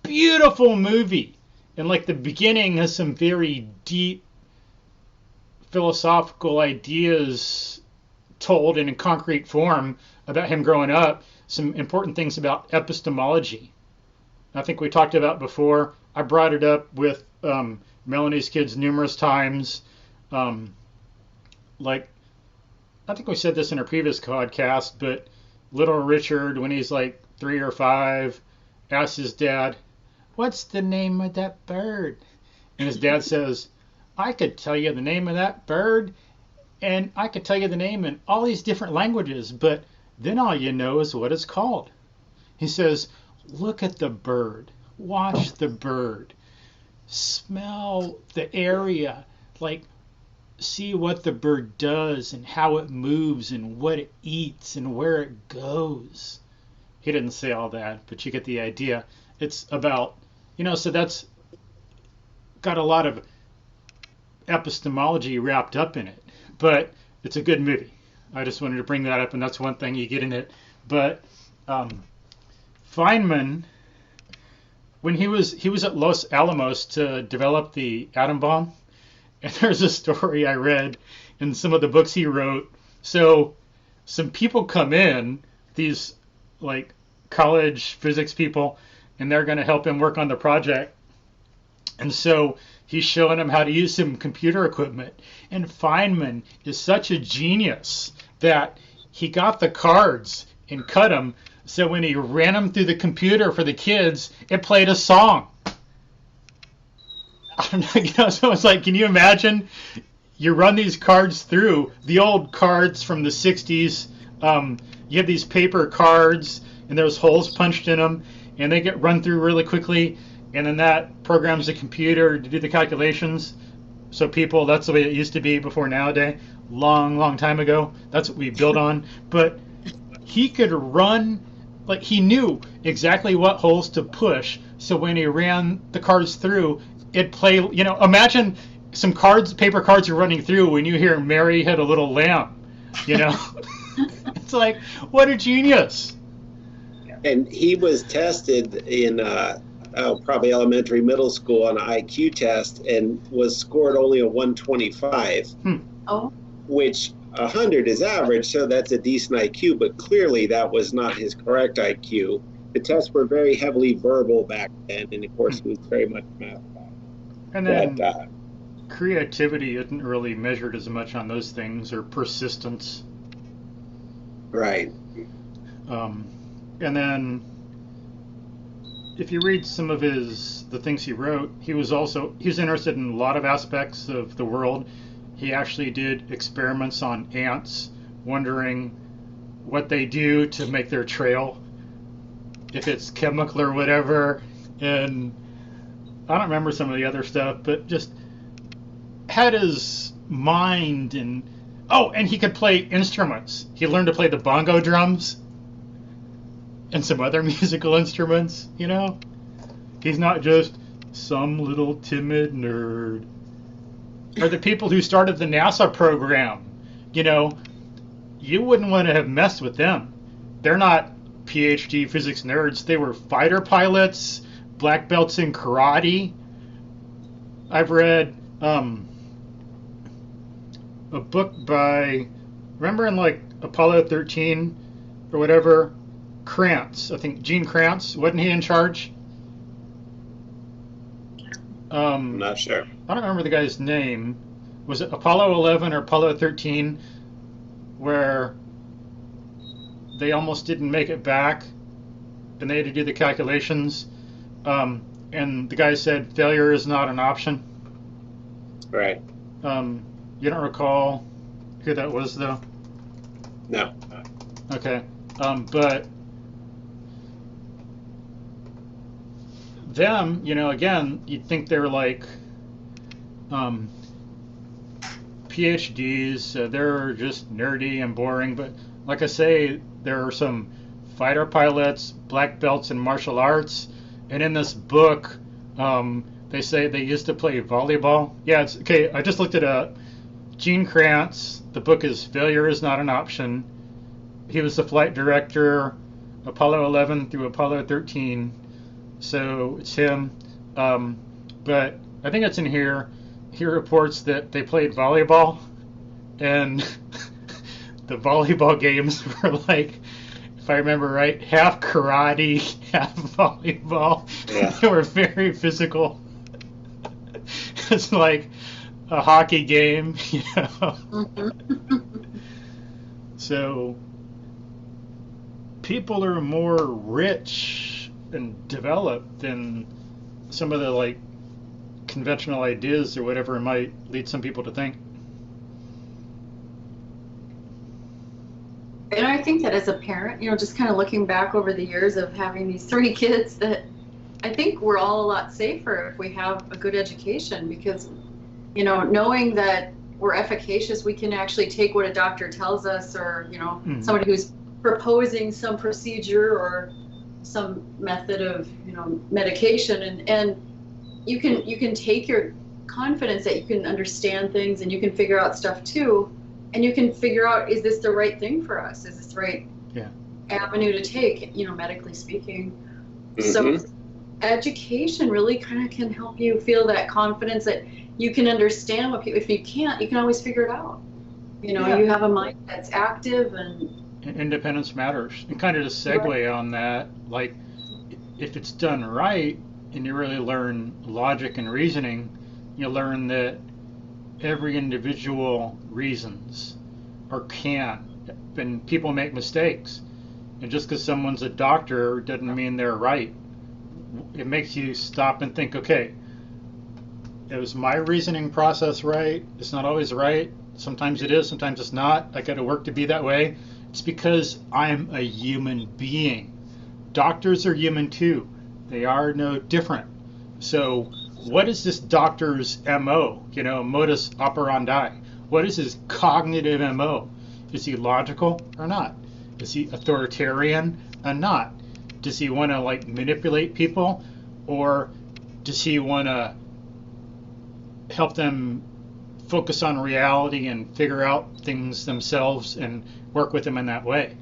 beautiful movie. And like the beginning has some very deep philosophical ideas told in a concrete form about him growing up, some important things about epistemology. I think we talked about before. I brought it up with Melanie's kids numerous times. Like, I think we said this in a previous podcast, but little Richard, when he's like 3 or 5, asks his dad, "What's the name of that bird?" And his dad says, I could tell you the name of that bird, and I could tell you the name in all these different languages, but then all you know is what it's called. He says, look at the bird, watch the bird, smell the area, like see what the bird does and how it moves and what it eats and where it goes. He didn't say all that, but you get the idea. It's about, so that's got a lot of epistemology wrapped up in it, but it's a good movie. I just wanted to bring that up, and that's one thing you get in it. But Feynman, when he was at Los Alamos to develop the atom bomb, and there's a story I read in some of the books he wrote. So some people come in, these like college physics people, and they're going to help him work on the project. And so he's showing them how to use some computer equipment. And Feynman is such a genius that he got the cards and cut them. So when he ran them through the computer for the kids, it played a song. So it's like, can you imagine? You run these cards through, the old cards from the 60s. You have these paper cards, and there's holes punched in them, and they get run through really quickly. And then that programs the computer to do the calculations. So people, that's the way it used to be before nowadays. Long time ago. That's what we built on. But he could run, like he knew exactly what holes to push. So when he ran the cards through, it play, imagine some cards, paper cards you're running through when you hear Mary Had a Little Lamb, It's like, what a genius. And he was tested in probably elementary, middle school on an IQ test and was scored only a 125, which 100 is average, so that's a decent IQ, but clearly that was not his correct IQ. The tests were very heavily verbal back then, and of course he was very much math. And then creativity isn't really measured as much on those things, or persistence. Right. And then if you read some of the things he wrote, he was interested in a lot of aspects of the world. He actually did experiments on ants, wondering what they do to make their trail, if it's chemical or whatever. And I don't remember some of the other stuff, but just had his mind. And he could play instruments. He learned to play the bongo drums and some other musical instruments, He's not just some little timid nerd. Or the people who started the NASA program, you wouldn't want to have messed with them. They're not PhD physics nerds. They were fighter pilots, black belts in karate. I've read a book by, remember in like Apollo 13 or whatever, Krantz, I think Gene Krantz, wasn't he in charge? I'm not sure. I don't remember the guy's name. Was it Apollo 11 or Apollo 13 where they almost didn't make it back and they had to do the calculations? And the guy said failure is not an option. Right. You don't recall who that was, though? No. Okay. But them, again, you'd think they're like PhDs. They're just nerdy and boring. But like I say, there are some fighter pilots, black belts in martial arts. And in this book, they say they used to play volleyball. Yeah, it's okay. I just looked it up. Gene Krantz. The book is Failure is Not an Option. He was the flight director, Apollo 11 through Apollo 13. So it's him. But I think it's in here. He reports that they played volleyball, and the volleyball games were like, if I remember right, half karate, half volleyball. Yeah. They were very physical. It's like a hockey game, So people are more rich and developed than some of the like conventional ideas or whatever might lead some people to think. And I think that as a parent, just kind of looking back over the years of having these 3 kids, that I think we're all a lot safer if we have a good education, because, knowing that we're efficacious, we can actually take what a doctor tells us, or, somebody who's proposing some procedure or some method of, medication, and you can take your confidence that you can understand things and you can figure out stuff too. And you can figure out, is this the right thing for us? Is this the right avenue to take, medically speaking? So education really kind of can help you feel that confidence that you can understand what people, if you can't, you can always figure it out. You have a mind that's active, and independence matters. And kind of to segue on that, like, if it's done right and you really learn logic and reasoning, you learn that every individual reasons or can, and people make mistakes, and just because someone's a doctor doesn't mean they're right. It makes you stop and think, okay, is my reasoning process right? It's not always right. Sometimes it is, sometimes it's not. I got to work to be that way. It's because I'm a human being. Doctors are human too. They are no different. So what is this doctor's MO, modus operandi? What is his cognitive MO? Is he logical or not? Is he authoritarian or not? Does he want to manipulate people, or does he want to help them focus on reality and figure out things themselves and work with them in that way?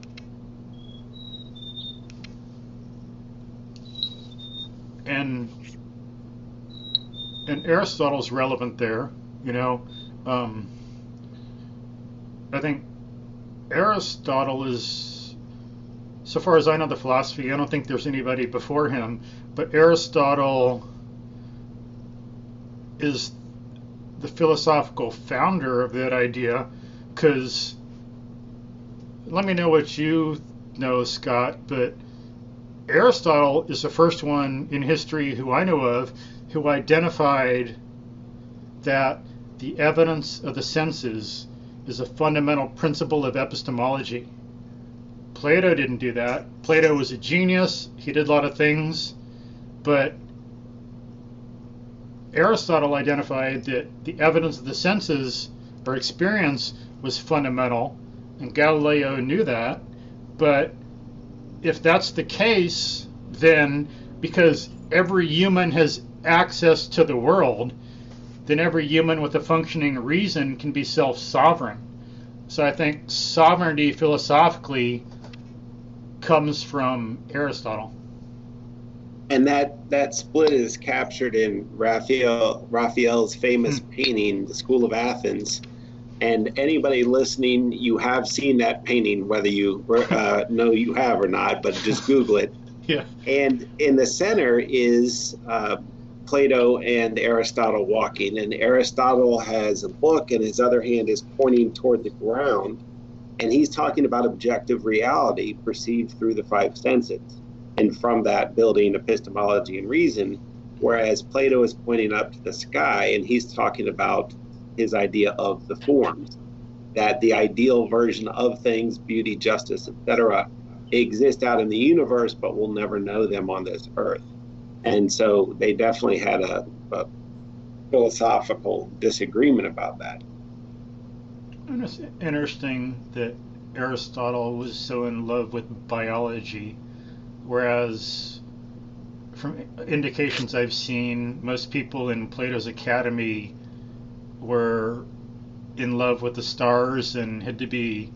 And Aristotle's relevant there, I think Aristotle is, so far as I know the philosophy, I don't think there's anybody before him, but Aristotle is the philosophical founder of that idea, because, let me know what you know, Scott, but Aristotle is the first one in history who I know of who identified that the evidence of the senses is a fundamental principle of epistemology. Plato didn't do that. Plato was a genius. He did a lot of things, but Aristotle identified that the evidence of the senses or experience was fundamental, and Galileo knew that. But if that's the case, then because every human has access to the world, then every human with a functioning reason can be self-sovereign. So I think sovereignty philosophically comes from Aristotle. And that split is captured in Raphael's famous painting, The School of Athens. And anybody listening, you have seen that painting, whether you know you have or not, but just Google it. Yeah. And in the center is Plato and Aristotle walking. And Aristotle has a book, and his other hand is pointing toward the ground. And he's talking about objective reality perceived through the 5 senses. And from that, building epistemology and reason, whereas Plato is pointing up to the sky, and he's talking about his idea of the forms, that the ideal version of things, beauty, justice, etc., exist out in the universe, but we'll never know them on this earth. And so they definitely had a philosophical disagreement about that. And it's interesting that Aristotle was so in love with biology, whereas from indications I've seen, most people in Plato's Academy were in love with the stars and had to be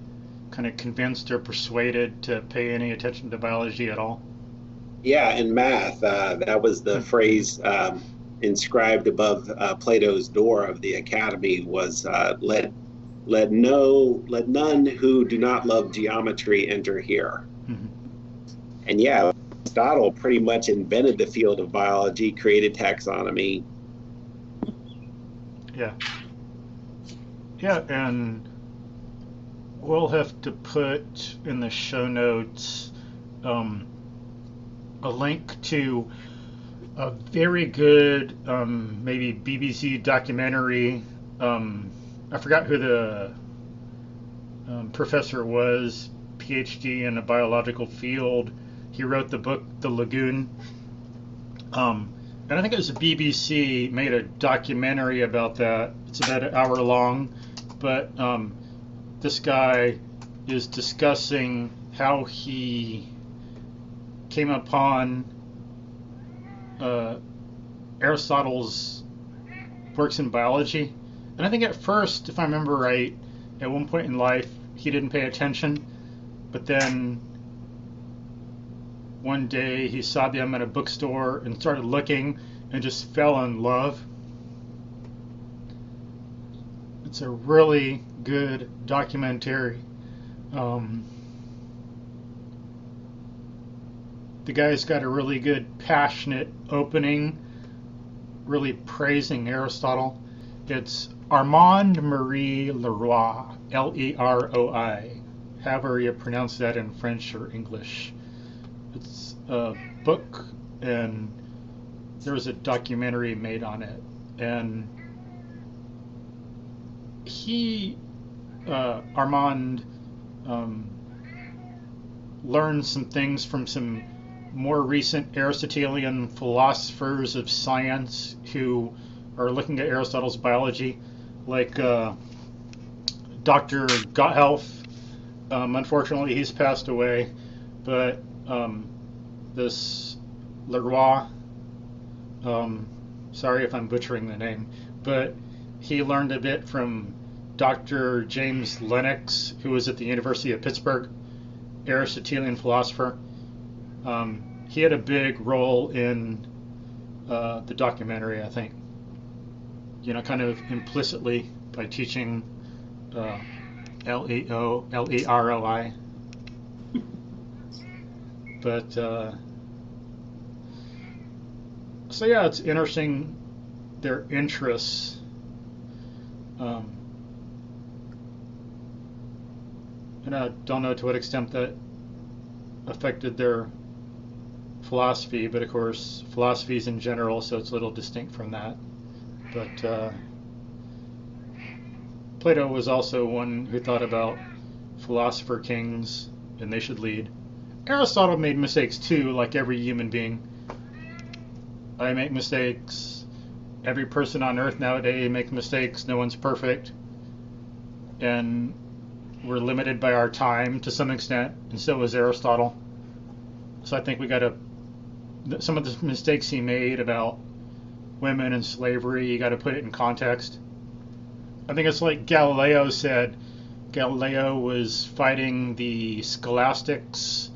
kind of convinced or persuaded to pay any attention to biology at all. Yeah, and math, that was the phrase inscribed above Plato's door of the Academy was let none who do not love geometry enter here. Mm-hmm. And yeah, Aristotle pretty much invented the field of biology, created taxonomy. Yeah. Yeah, and we'll have to put in the show notes a link to a very good, maybe BBC documentary. I forgot who the professor was, PhD in a biological field. He wrote the book The Lagoon. And I think it was the BBC made a documentary about that. It's about an hour long, but this guy is discussing how he came upon Aristotle's works in biology. And I think at first, if I remember right, at one point in life, he didn't pay attention, but then one day he saw them at a bookstore and started looking and just fell in love. It's a really good documentary. The guy's got a really good, passionate opening, really praising Aristotle. It's Armand Marie Leroy, Leroi, however you pronounce that in French or English. It's a book, and there was a documentary made on it. And Armand, learned some things from some more recent Aristotelian philosophers of science who are looking at Aristotle's biology, like Dr. Gotthelf. Unfortunately, he's passed away, but this Leroy, sorry if I'm butchering the name, but he learned a bit from Dr. James Lennox, who was at the University of Pittsburgh, Aristotelian philosopher. He had a big role in the documentary, I think. Kind of implicitly by teaching Leroi. But so yeah, it's interesting their interests. And I don't know to what extent that affected their philosophy, but of course philosophies in general, so it's a little distinct from that. But Plato was also one who thought about philosopher kings and they should lead. Aristotle made mistakes too, like every human being. I make mistakes. Every person on earth nowadays makes mistakes. No one's perfect. And we're limited by our time to some extent, and so was Aristotle. So I think we got to, some of the mistakes he made about women and slavery, you got to put it in context. I think it's like Galileo said. Galileo was fighting the scholastics,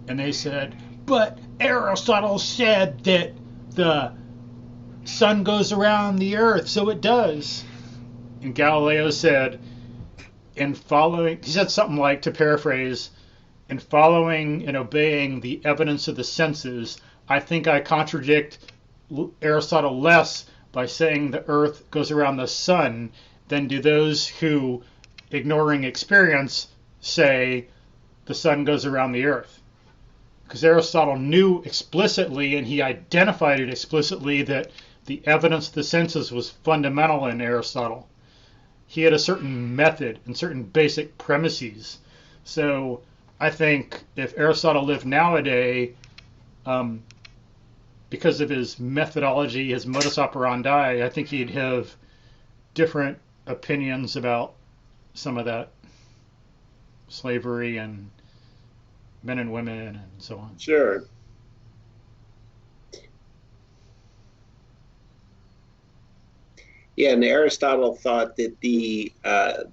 and they said, but Aristotle said that the sun goes around the earth, so it does. And Galileo said, he said something like, to paraphrase, in following and obeying the evidence of the senses, I think I contradict Aristotle less by saying the earth goes around the sun than do those who, ignoring experience, say the sun goes around the earth. Because Aristotle knew explicitly, and he identified it explicitly, that the evidence of the senses was fundamental in Aristotle. He had a certain method and certain basic premises. So I think if Aristotle lived nowadays, because of his methodology, his modus operandi, I think he'd have different opinions about some of that slavery and men and women and so on. Sure. Yeah, and Aristotle thought that the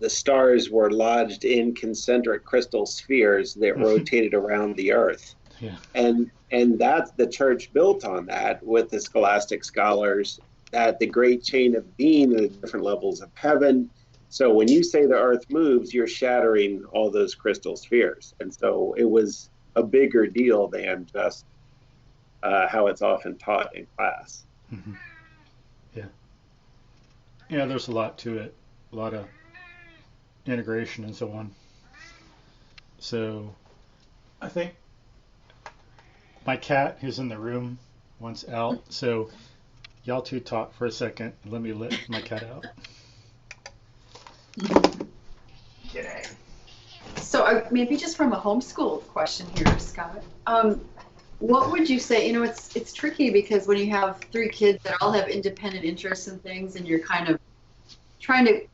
stars were lodged in concentric crystal spheres that rotated around the Earth, Yeah. and that's the church built on that with the scholastic scholars, that the great chain of being, the different levels of heaven. So when you say the Earth moves, you're shattering all those crystal spheres, and so it was a bigger deal than just how it's often taught in class. Mm-hmm. Yeah. Yeah, there's a lot to it, a lot of integration and so on. So I think my cat, who's in the room, once out. So y'all two talk for a second. Let me let my cat out. G'day. So maybe just from a homeschool question here, Scott. What would you say? It's tricky because when you have three kids that all have independent interests in things, and you're kind of trying to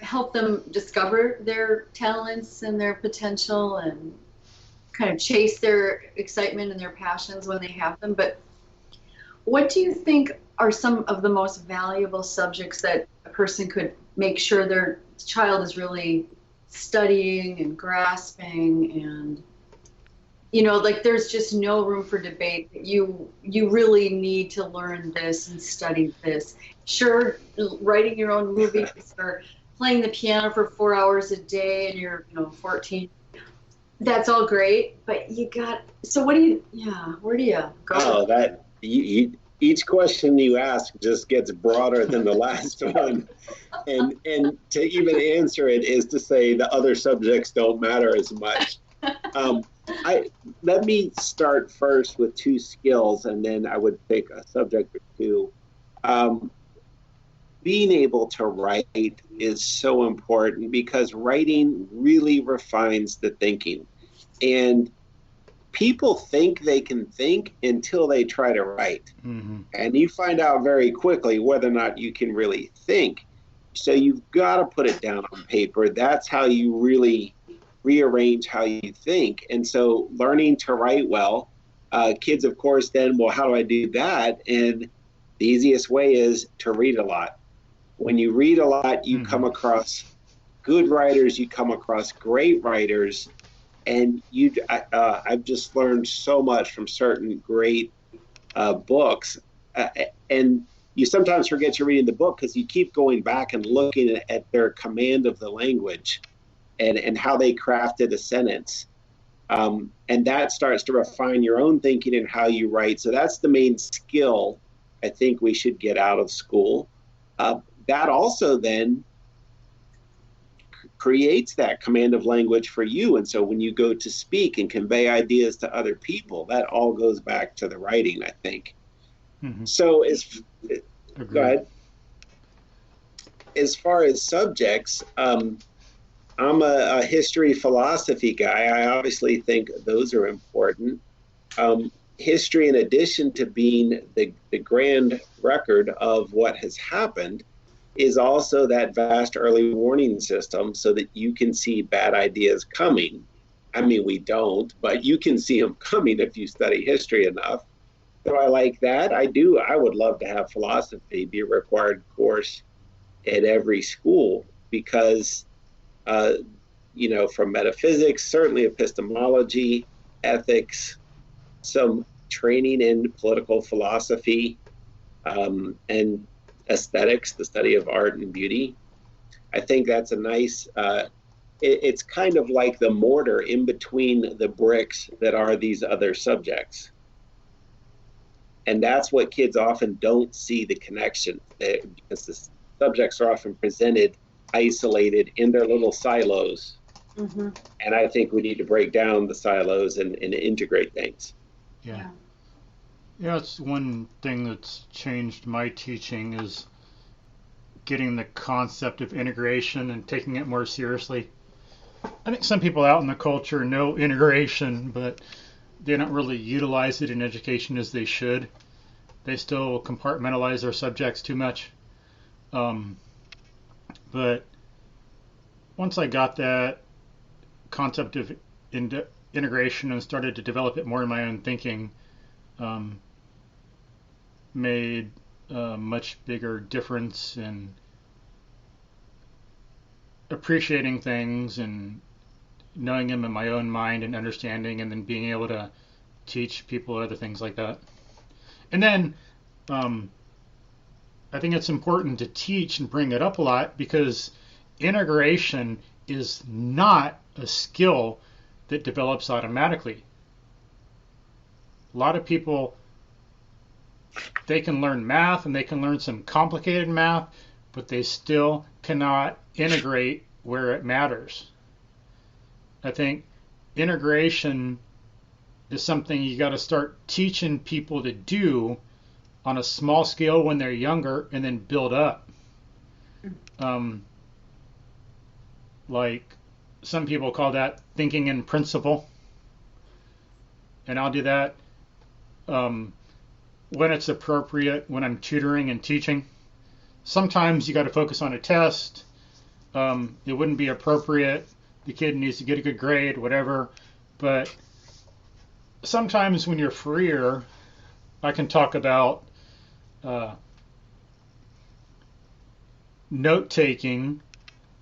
help them discover their talents and their potential, and kind of chase their excitement and their passions when they have them. But what do you think are some of the most valuable subjects that a person could make sure their child is really studying and grasping, and like there's just no room for debate that you really need to learn this and study this? Sure, writing your own movies or playing the piano for 4 hours a day and you're 14, that's all great, but so where do you go? Oh, that each question you ask just gets broader than the last one. And to even answer it is to say the other subjects don't matter as much. Let me start first with two skills, and then I would pick a subject or two. Being able to write is so important because writing really refines the thinking. And people think they can think until they try to write. Mm-hmm. And you find out very quickly whether or not you can really think. So you've got to put it down on paper. That's how you really rearrange how you think. And so learning to write well, kids, of course, then, well, how do I do that? And the easiest way is to read a lot. When you read a lot, you come across good writers, you come across great writers, and I've just learned so much from certain great books. And you sometimes forget you're reading the book because you keep going back and looking at their command of the language and how they crafted a sentence. And that starts to refine your own thinking and how you write. So that's the main skill I think we should get out of school. That also then creates that command of language for you. And so when you go to speak and convey ideas to other people, that all goes back to the writing, I think. Mm-hmm. So go ahead. As far as subjects, I'm a history philosophy guy. I obviously think those are important. History, in addition to being the grand record of what has happened, is also that vast early warning system so that you can see bad ideas coming. I mean, we don't, but you can see them coming if you study history enough. So I like that. I do. I would love to have philosophy be a required course at every school because, from metaphysics, certainly epistemology, ethics, some training in political philosophy, and aesthetics, the study of art and beauty. I think that's a nice, it's kind of like the mortar in between the bricks that are these other subjects. And that's what kids often don't see the connection, because the subjects are often presented isolated in their little silos. Mm-hmm. And I think we need to break down the silos and integrate things. Yeah. Yeah, it's one thing that's changed my teaching is getting the concept of integration and taking it more seriously. I think some people out in the culture know integration, but they don't really utilize it in education as they should. They still compartmentalize their subjects too much. But once I got that concept of integration and started to develop it more in my own thinking, made a much bigger difference in appreciating things and knowing them in my own mind and understanding, and then being able to teach people other things like that. And then I think it's important to teach and bring it up a lot because integration is not a skill that develops automatically. A lot of people, they can learn math and they can learn some complicated math, but they still cannot integrate where it matters. I think integration is something you got to start teaching people to do on a small scale when they're younger and then build up. Like some people call that thinking in principle. And I'll do that when it's appropriate when I'm tutoring and teaching. Sometimes you got to focus on a test. It wouldn't be appropriate. The kid needs to get a good grade, whatever. But sometimes when you're freer, I can talk about note taking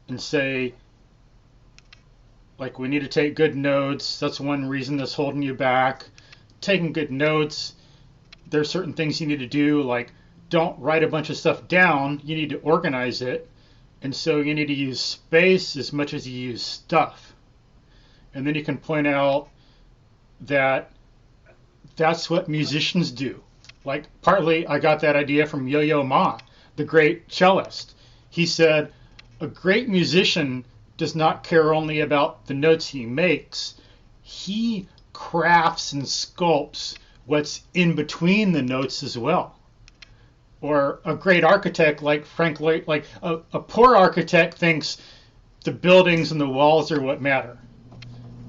and say, like, we need to take good notes. That's one reason that's holding you back. Taking good notes, there's certain things you need to do, like don't write a bunch of stuff down. You need to organize it. And so you need to use space as much as you use stuff. And then you can point out that that's what musicians do. Like, partly I got that idea from Yo-Yo Ma, the great cellist. He said, a great musician does not care only about the notes he makes. He crafts and sculpts what's in between the notes as well. Or a great architect like Frank Lloyd, like a poor architect thinks the buildings and the walls are what matter.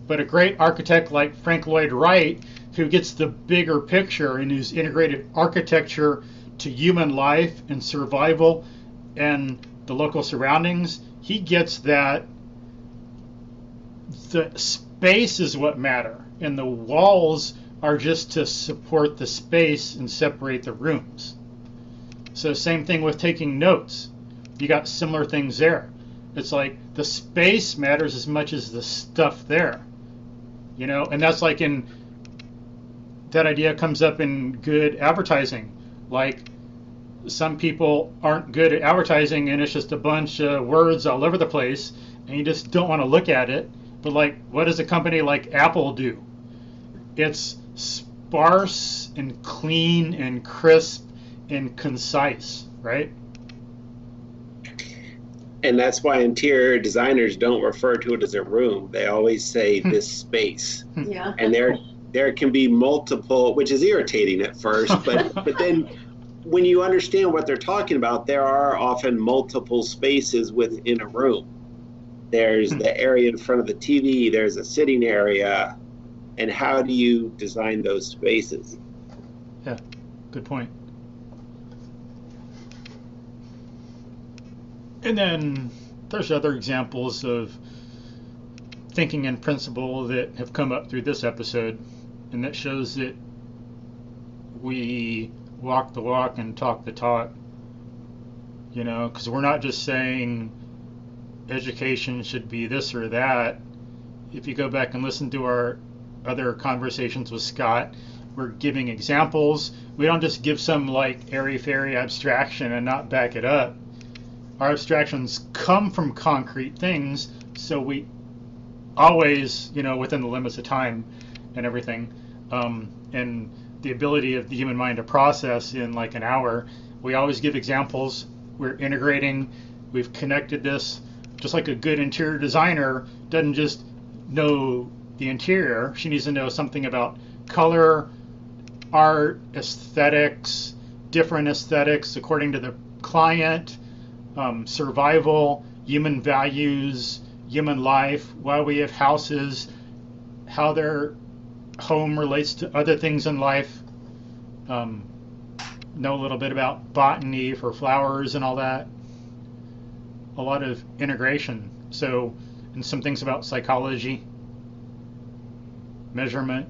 But a great architect like Frank Lloyd Wright, who gets the bigger picture and who's integrated architecture to human life and survival and the local surroundings, he gets that the space is what matter and the walls are just to support the space and separate the rooms. So same thing with taking notes. You got similar things there. It's like the space matters as much as the stuff there. You know, and that's like in, that idea comes up in good advertising. Like some people aren't good at advertising and it's just a bunch of words all over the place and you just don't want to look at it. But like, what does a company like Apple do? It's sparse and clean and crisp and concise, right? And that's why interior designers don't refer to it as a room. They always say this space. Yeah. And there can be multiple, which is irritating at first, but then when you understand what they're talking about, there are often multiple spaces within a room. There's the area in front of the TV, there's a sitting area, and how do you design those spaces? Yeah, good point. And then there's other examples of thinking in principle that have come up through this episode, and that shows that we walk the walk and talk the talk, you know, because we're not just saying education should be this or that. If you go back and listen to our other conversations with Scott, we're giving examples. We don't just give some like airy-fairy abstraction and not back it up. Our abstractions come from concrete things, so we always, you know, within the limits of time and everything, and the ability of the human mind to process in like an hour, we always give examples. We're integrating, we've connected this, just like a good interior designer doesn't just know the interior, she needs to know something about color, art, aesthetics, different aesthetics according to the client, survival, human values, human life, why we have houses, how their home relates to other things in life, know a little bit about botany for flowers and all that. A lot of integration. So, and some things about psychology, measurement.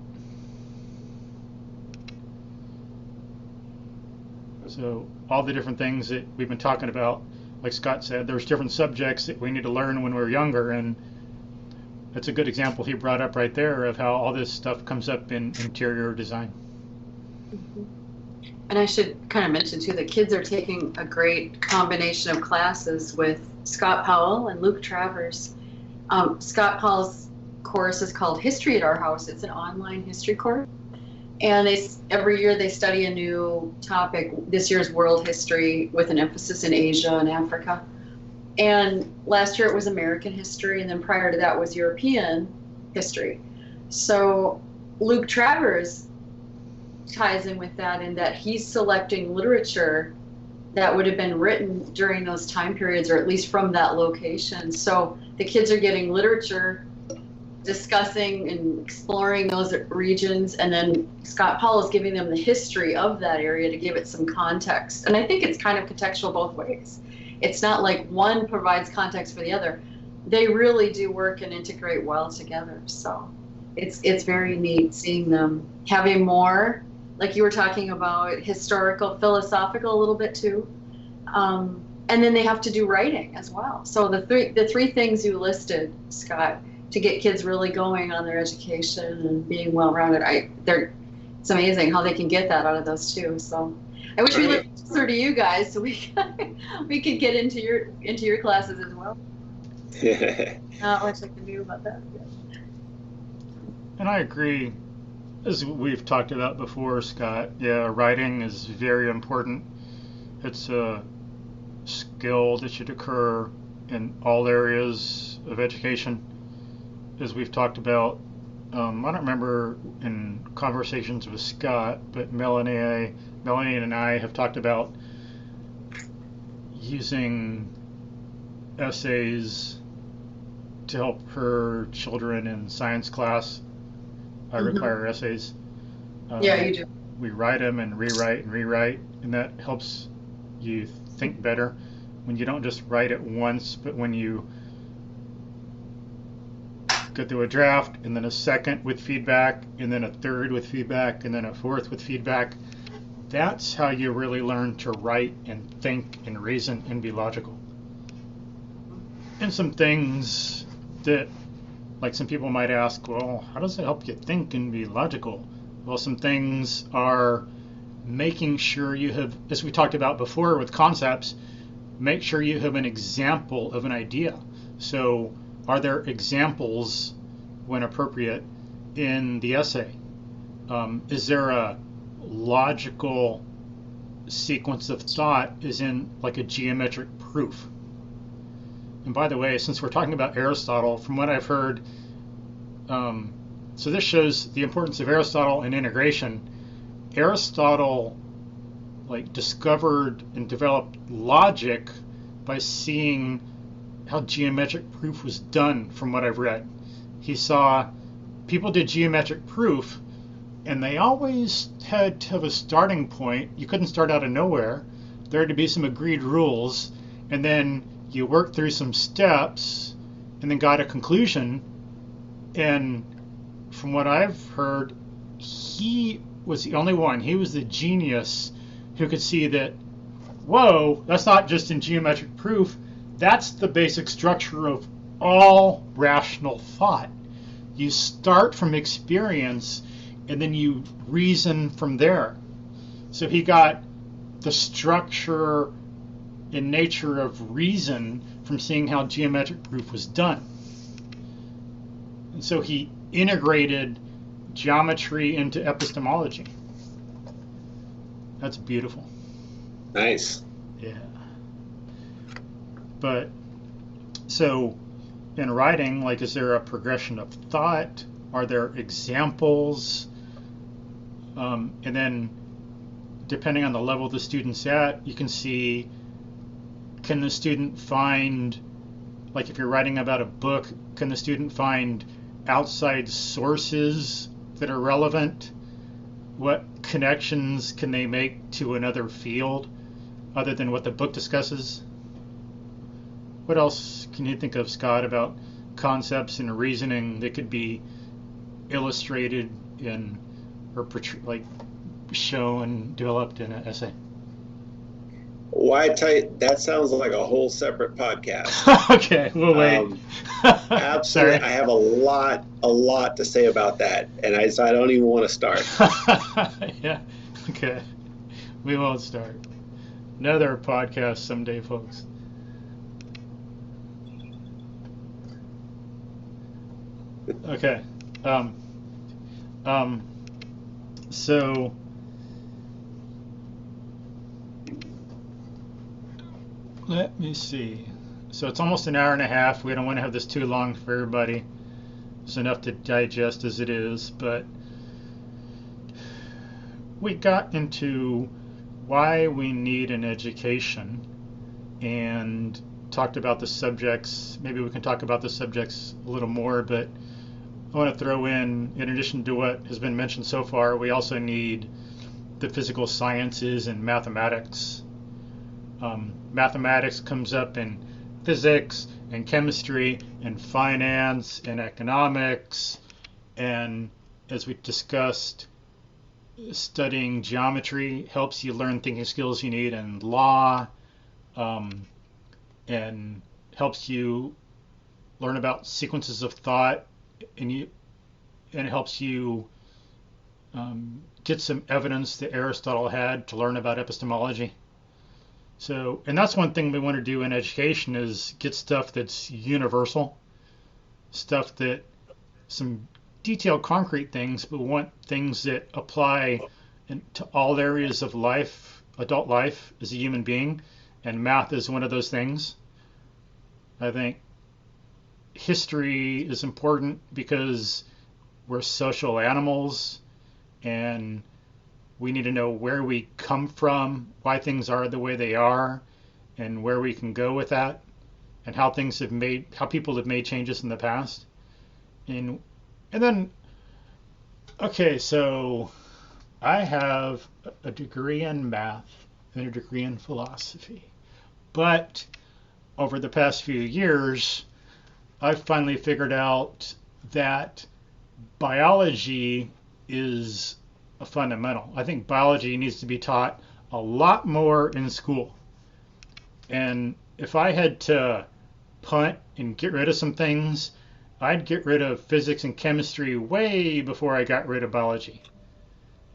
So all the different things that we've been talking about, like Scott said, there's different subjects that we need to learn when we're younger, and that's a good example he brought up right there of how all this stuff comes up in interior design. Mm-hmm. And I should kind of mention too, the kids are taking a great combination of classes with Scott Powell and Luke Travers. Scott Powell's course is called History at Our House. It's an online history course. And every year they study a new topic. This year's world history with an emphasis in Asia and Africa. And last year it was American history, and then prior to that was European history. So Luke Travers ties in with that, in that he's selecting literature that would have been written during those time periods, or at least from that location. So the kids are getting literature, discussing and exploring those regions, and then Scott Powell is giving them the history of that area to give it some context. And I think it's kind of contextual both ways. It's not like one provides context for the other. They really do work and integrate well together. So it's very neat seeing them having more, like you were talking about, historical, philosophical a little bit too. And then they have to do writing as well. So the three things you listed, Scott, to get kids really going on their education and being well-rounded, it's amazing how they can get that out of those two. So I wish we lived closer to you guys so we could get into your classes as well. Not much I can do about that. And I agree, as we've talked about before, Scott. Yeah, writing is very important. It's a skill that should occur in all areas of education, as we've talked about. I don't remember in conversations with Scott, but Melanie and I have talked about using essays to help her children in science class. I require essays. Yeah, you do. We write them and rewrite, and that helps you think better when you don't just write it once, but when you go through a draft and then a second with feedback and then a third with feedback and then a fourth with feedback. That's how you really learn to write and think and reason and be logical. And some things that, like, some people might ask, well, how does it help you think and be logical? Well, some things are making sure you have, as we talked about before with concepts, make sure you have an example of an idea. So are there examples, when appropriate, in the essay? Is there a logical sequence of thought, is in like a geometric proof? And by the way, since we're talking about Aristotle, from what I've heard, so this shows the importance of Aristotle and integration. Aristotle discovered and developed logic by seeing how geometric proof was done, from what I've read. He saw people did geometric proof, and they always had to have a starting point. You couldn't start out of nowhere. There had to be some agreed rules, and then you worked through some steps, and then got a conclusion. And from what I've heard, he was the only one. He was the genius who could see that, whoa, that's not just in geometric proof. That's the basic structure of all rational thought. You start from experience, and then you reason from there. So he got the structure and nature of reason from seeing how geometric proof was done. And so he integrated geometry into epistemology. That's beautiful. Nice. Yeah. But so in writing, is there a progression of thought? Are there examples? And then depending on the level the student's at, you can see, can the student find, if you're writing about a book, can the student find outside sources that are relevant? What connections can they make to another field other than what the book discusses? What else can you think of, Scott, about concepts and reasoning that could be illustrated in, or shown, developed in an essay? Well, I tell you, that sounds like a whole separate podcast. Okay, we'll wait. Absolutely, I have a lot to say about that, and I don't even want to start. Yeah, okay, we won't start. Another podcast someday, folks. Okay, so let me see. So it's almost an hour and a half. We don't want to have this too long for everybody. It's enough to digest as it is, but we got into why we need an education and talked about the subjects. Maybe we can talk about the subjects a little more, but I want to throw in addition to what has been mentioned so far, we also need the physical sciences and mathematics. Mathematics comes up in physics and chemistry and finance and economics, and as we discussed, studying geometry helps you learn thinking skills you need in law, and helps you learn about sequences of thought, and it helps you get some evidence that Aristotle had to learn about epistemology. So, and that's one thing we want to do in education is get stuff that's universal, stuff that some detailed concrete things, but we want things that apply to all areas of life, adult life as a human being, and math is one of those things. I think history is important because we're social animals and we need to know where we come from, why things are the way they are, and where we can go with that, and how people have made changes in the past. And then, okay, so I have a degree in math and a degree in philosophy, but over the past few years, I've finally figured out that biology is a fundamental. I think biology needs to be taught a lot more in school. And if I had to punt and get rid of some things, I'd get rid of physics and chemistry way before I got rid of biology.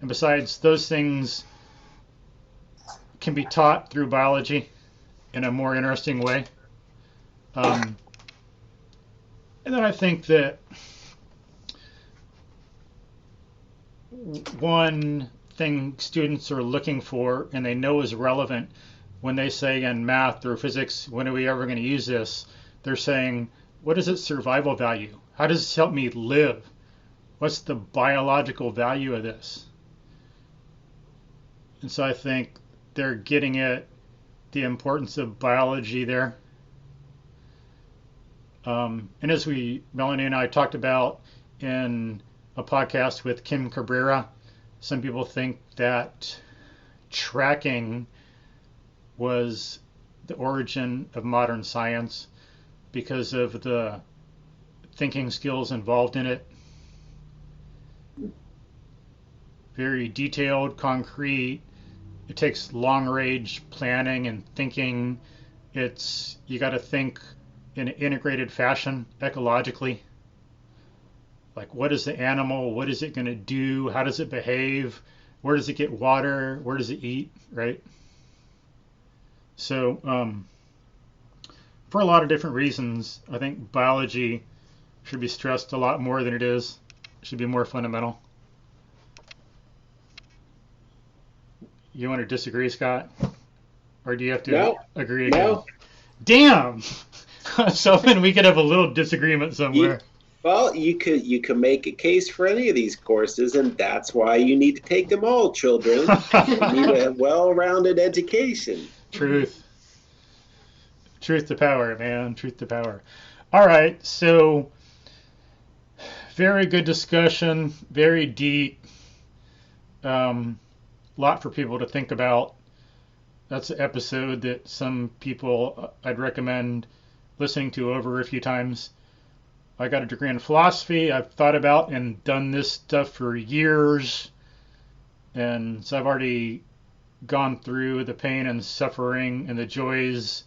And besides, those things can be taught through biology in a more interesting way. And then I think that one thing students are looking for and they know is relevant when they say in math or physics, when are we ever going to use this? They're saying, what is its survival value? How does this help me live? What's the biological value of this? And so I think they're getting at the importance of biology there. And as Melanie and I talked about in a podcast with Kim Cabrera, some people think that tracking was the origin of modern science because of the thinking skills involved in it. Very detailed, concrete. It takes long range planning and thinking. You got to think in an integrated fashion ecologically. Like, what is the animal? What is it going to do? How does it behave? Where does it get water? Where does it eat? Right? So, for a lot of different reasons, I think biology should be stressed a lot more than it is. It should be more fundamental. You want to disagree, Scott? Or do you have to agree again? No. Damn! I was hoping we could have a little disagreement somewhere. Well, you could make a case for any of these courses, and that's why you need to take them all, children. You need a well-rounded education. Truth to power, man. Truth to power. All right, so very good discussion, very deep. Lot for people to think about. That's an episode that some people I'd recommend listening to over a few times. I got a degree in philosophy. I've thought about and done this stuff for years. And so I've already gone through the pain and suffering and the joys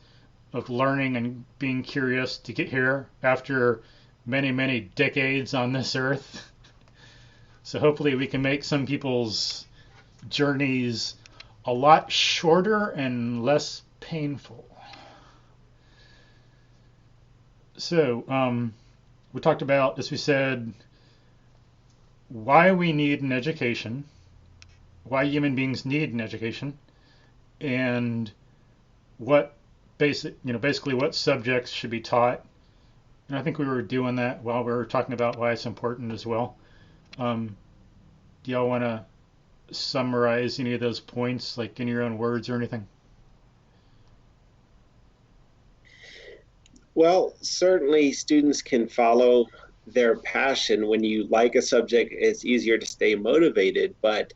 of learning and being curious to get here after many, many decades on this earth. So hopefully we can make some people's journeys a lot shorter and less painful. So, we talked about, as we said, why we need an education, why human beings need an education, and basically what subjects should be taught. And I think we were doing that while we were talking about why it's important as well. Do y'all want to summarize any of those points, like in your own words or anything? Well, certainly students can follow their passion. When you like a subject, it's easier to stay motivated, but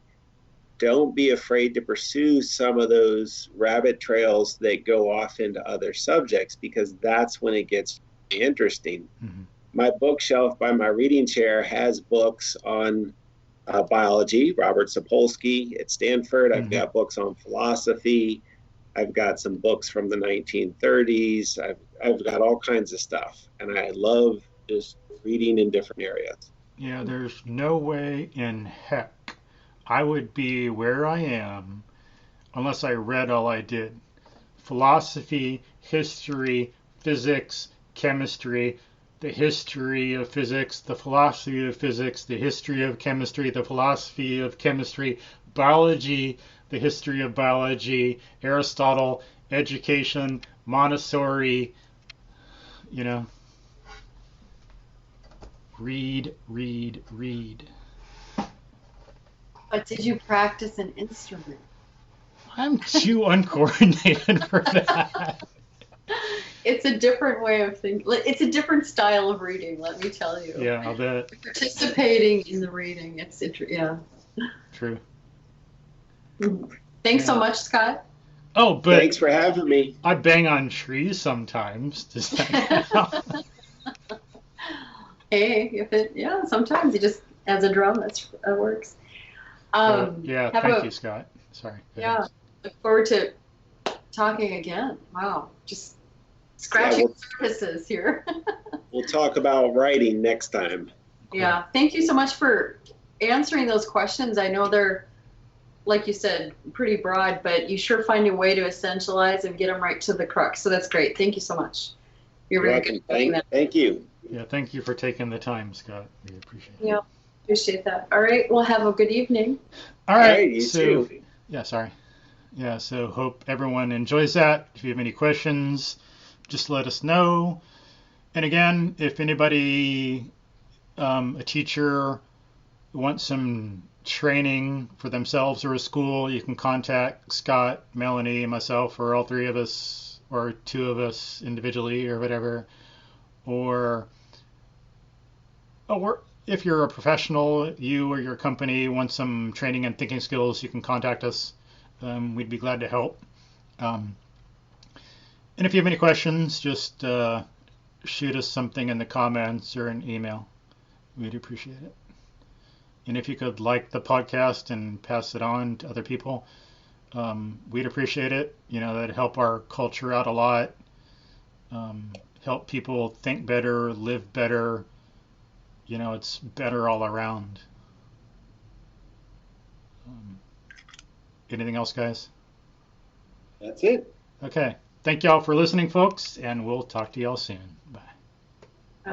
don't be afraid to pursue some of those rabbit trails that go off into other subjects, because that's when it gets interesting. Mm-hmm. My bookshelf by my reading chair has books on biology, Robert Sapolsky at Stanford. I've Mm-hmm. got books on philosophy. I've got some books from the 1930s. I've got all kinds of stuff, and I love just reading in different areas. Yeah, there's no way in heck I would be where I am unless I read all I did. Philosophy, history, physics, chemistry, the history of physics, the philosophy of physics, the history of chemistry, the philosophy of chemistry, biology, the history of biology, Aristotle, education, Montessori, you know, read, read, read. But did you practice an instrument? I'm too uncoordinated for that. It's a different way of thinking. It's a different style of reading, let me tell you. Yeah, I'll bet. Participating in the reading, yeah. True. Thanks so Yeah. much, Scott. Oh, but Thanks for having me. I bang on trees sometimes. Does that count? Hey, sometimes you just as a drum, that works. Yeah, Have thank a you, Scott. Sorry. Go yeah. ahead. Look forward to talking again. Wow, just scratching surfaces here. We'll talk about writing next time. Yeah, thank you so much for answering those questions. I know they're, like you said, pretty broad, but you sure find a way to essentialize and get them right to the crux. So that's great. Thank you so much. You're very good at doing that. Thank you. Yeah, thank you for taking the time, Scott. We appreciate it. Yeah, appreciate that. All right, well, have a good evening. All right. You So, too. yeah, sorry. Yeah, so hope everyone enjoys that. If you have any questions, just let us know. And again, if anybody, a teacher, wants some training for themselves or a school, you can contact Scott, Melanie, and myself, or all three of us, or two of us individually, or whatever. Or if you're a professional, you or your company want some training and thinking skills, you can contact us. We'd be glad to help. And if you have any questions, just shoot us something in the comments or an email. We'd appreciate it. And if you could like the podcast and pass it on to other people, we'd appreciate it. You know, that'd help our culture out a lot. Help people think better, live better. You know, it's better all around. Anything else, guys? That's it. Okay. Thank y'all for listening, folks, and we'll talk to y'all soon. Bye.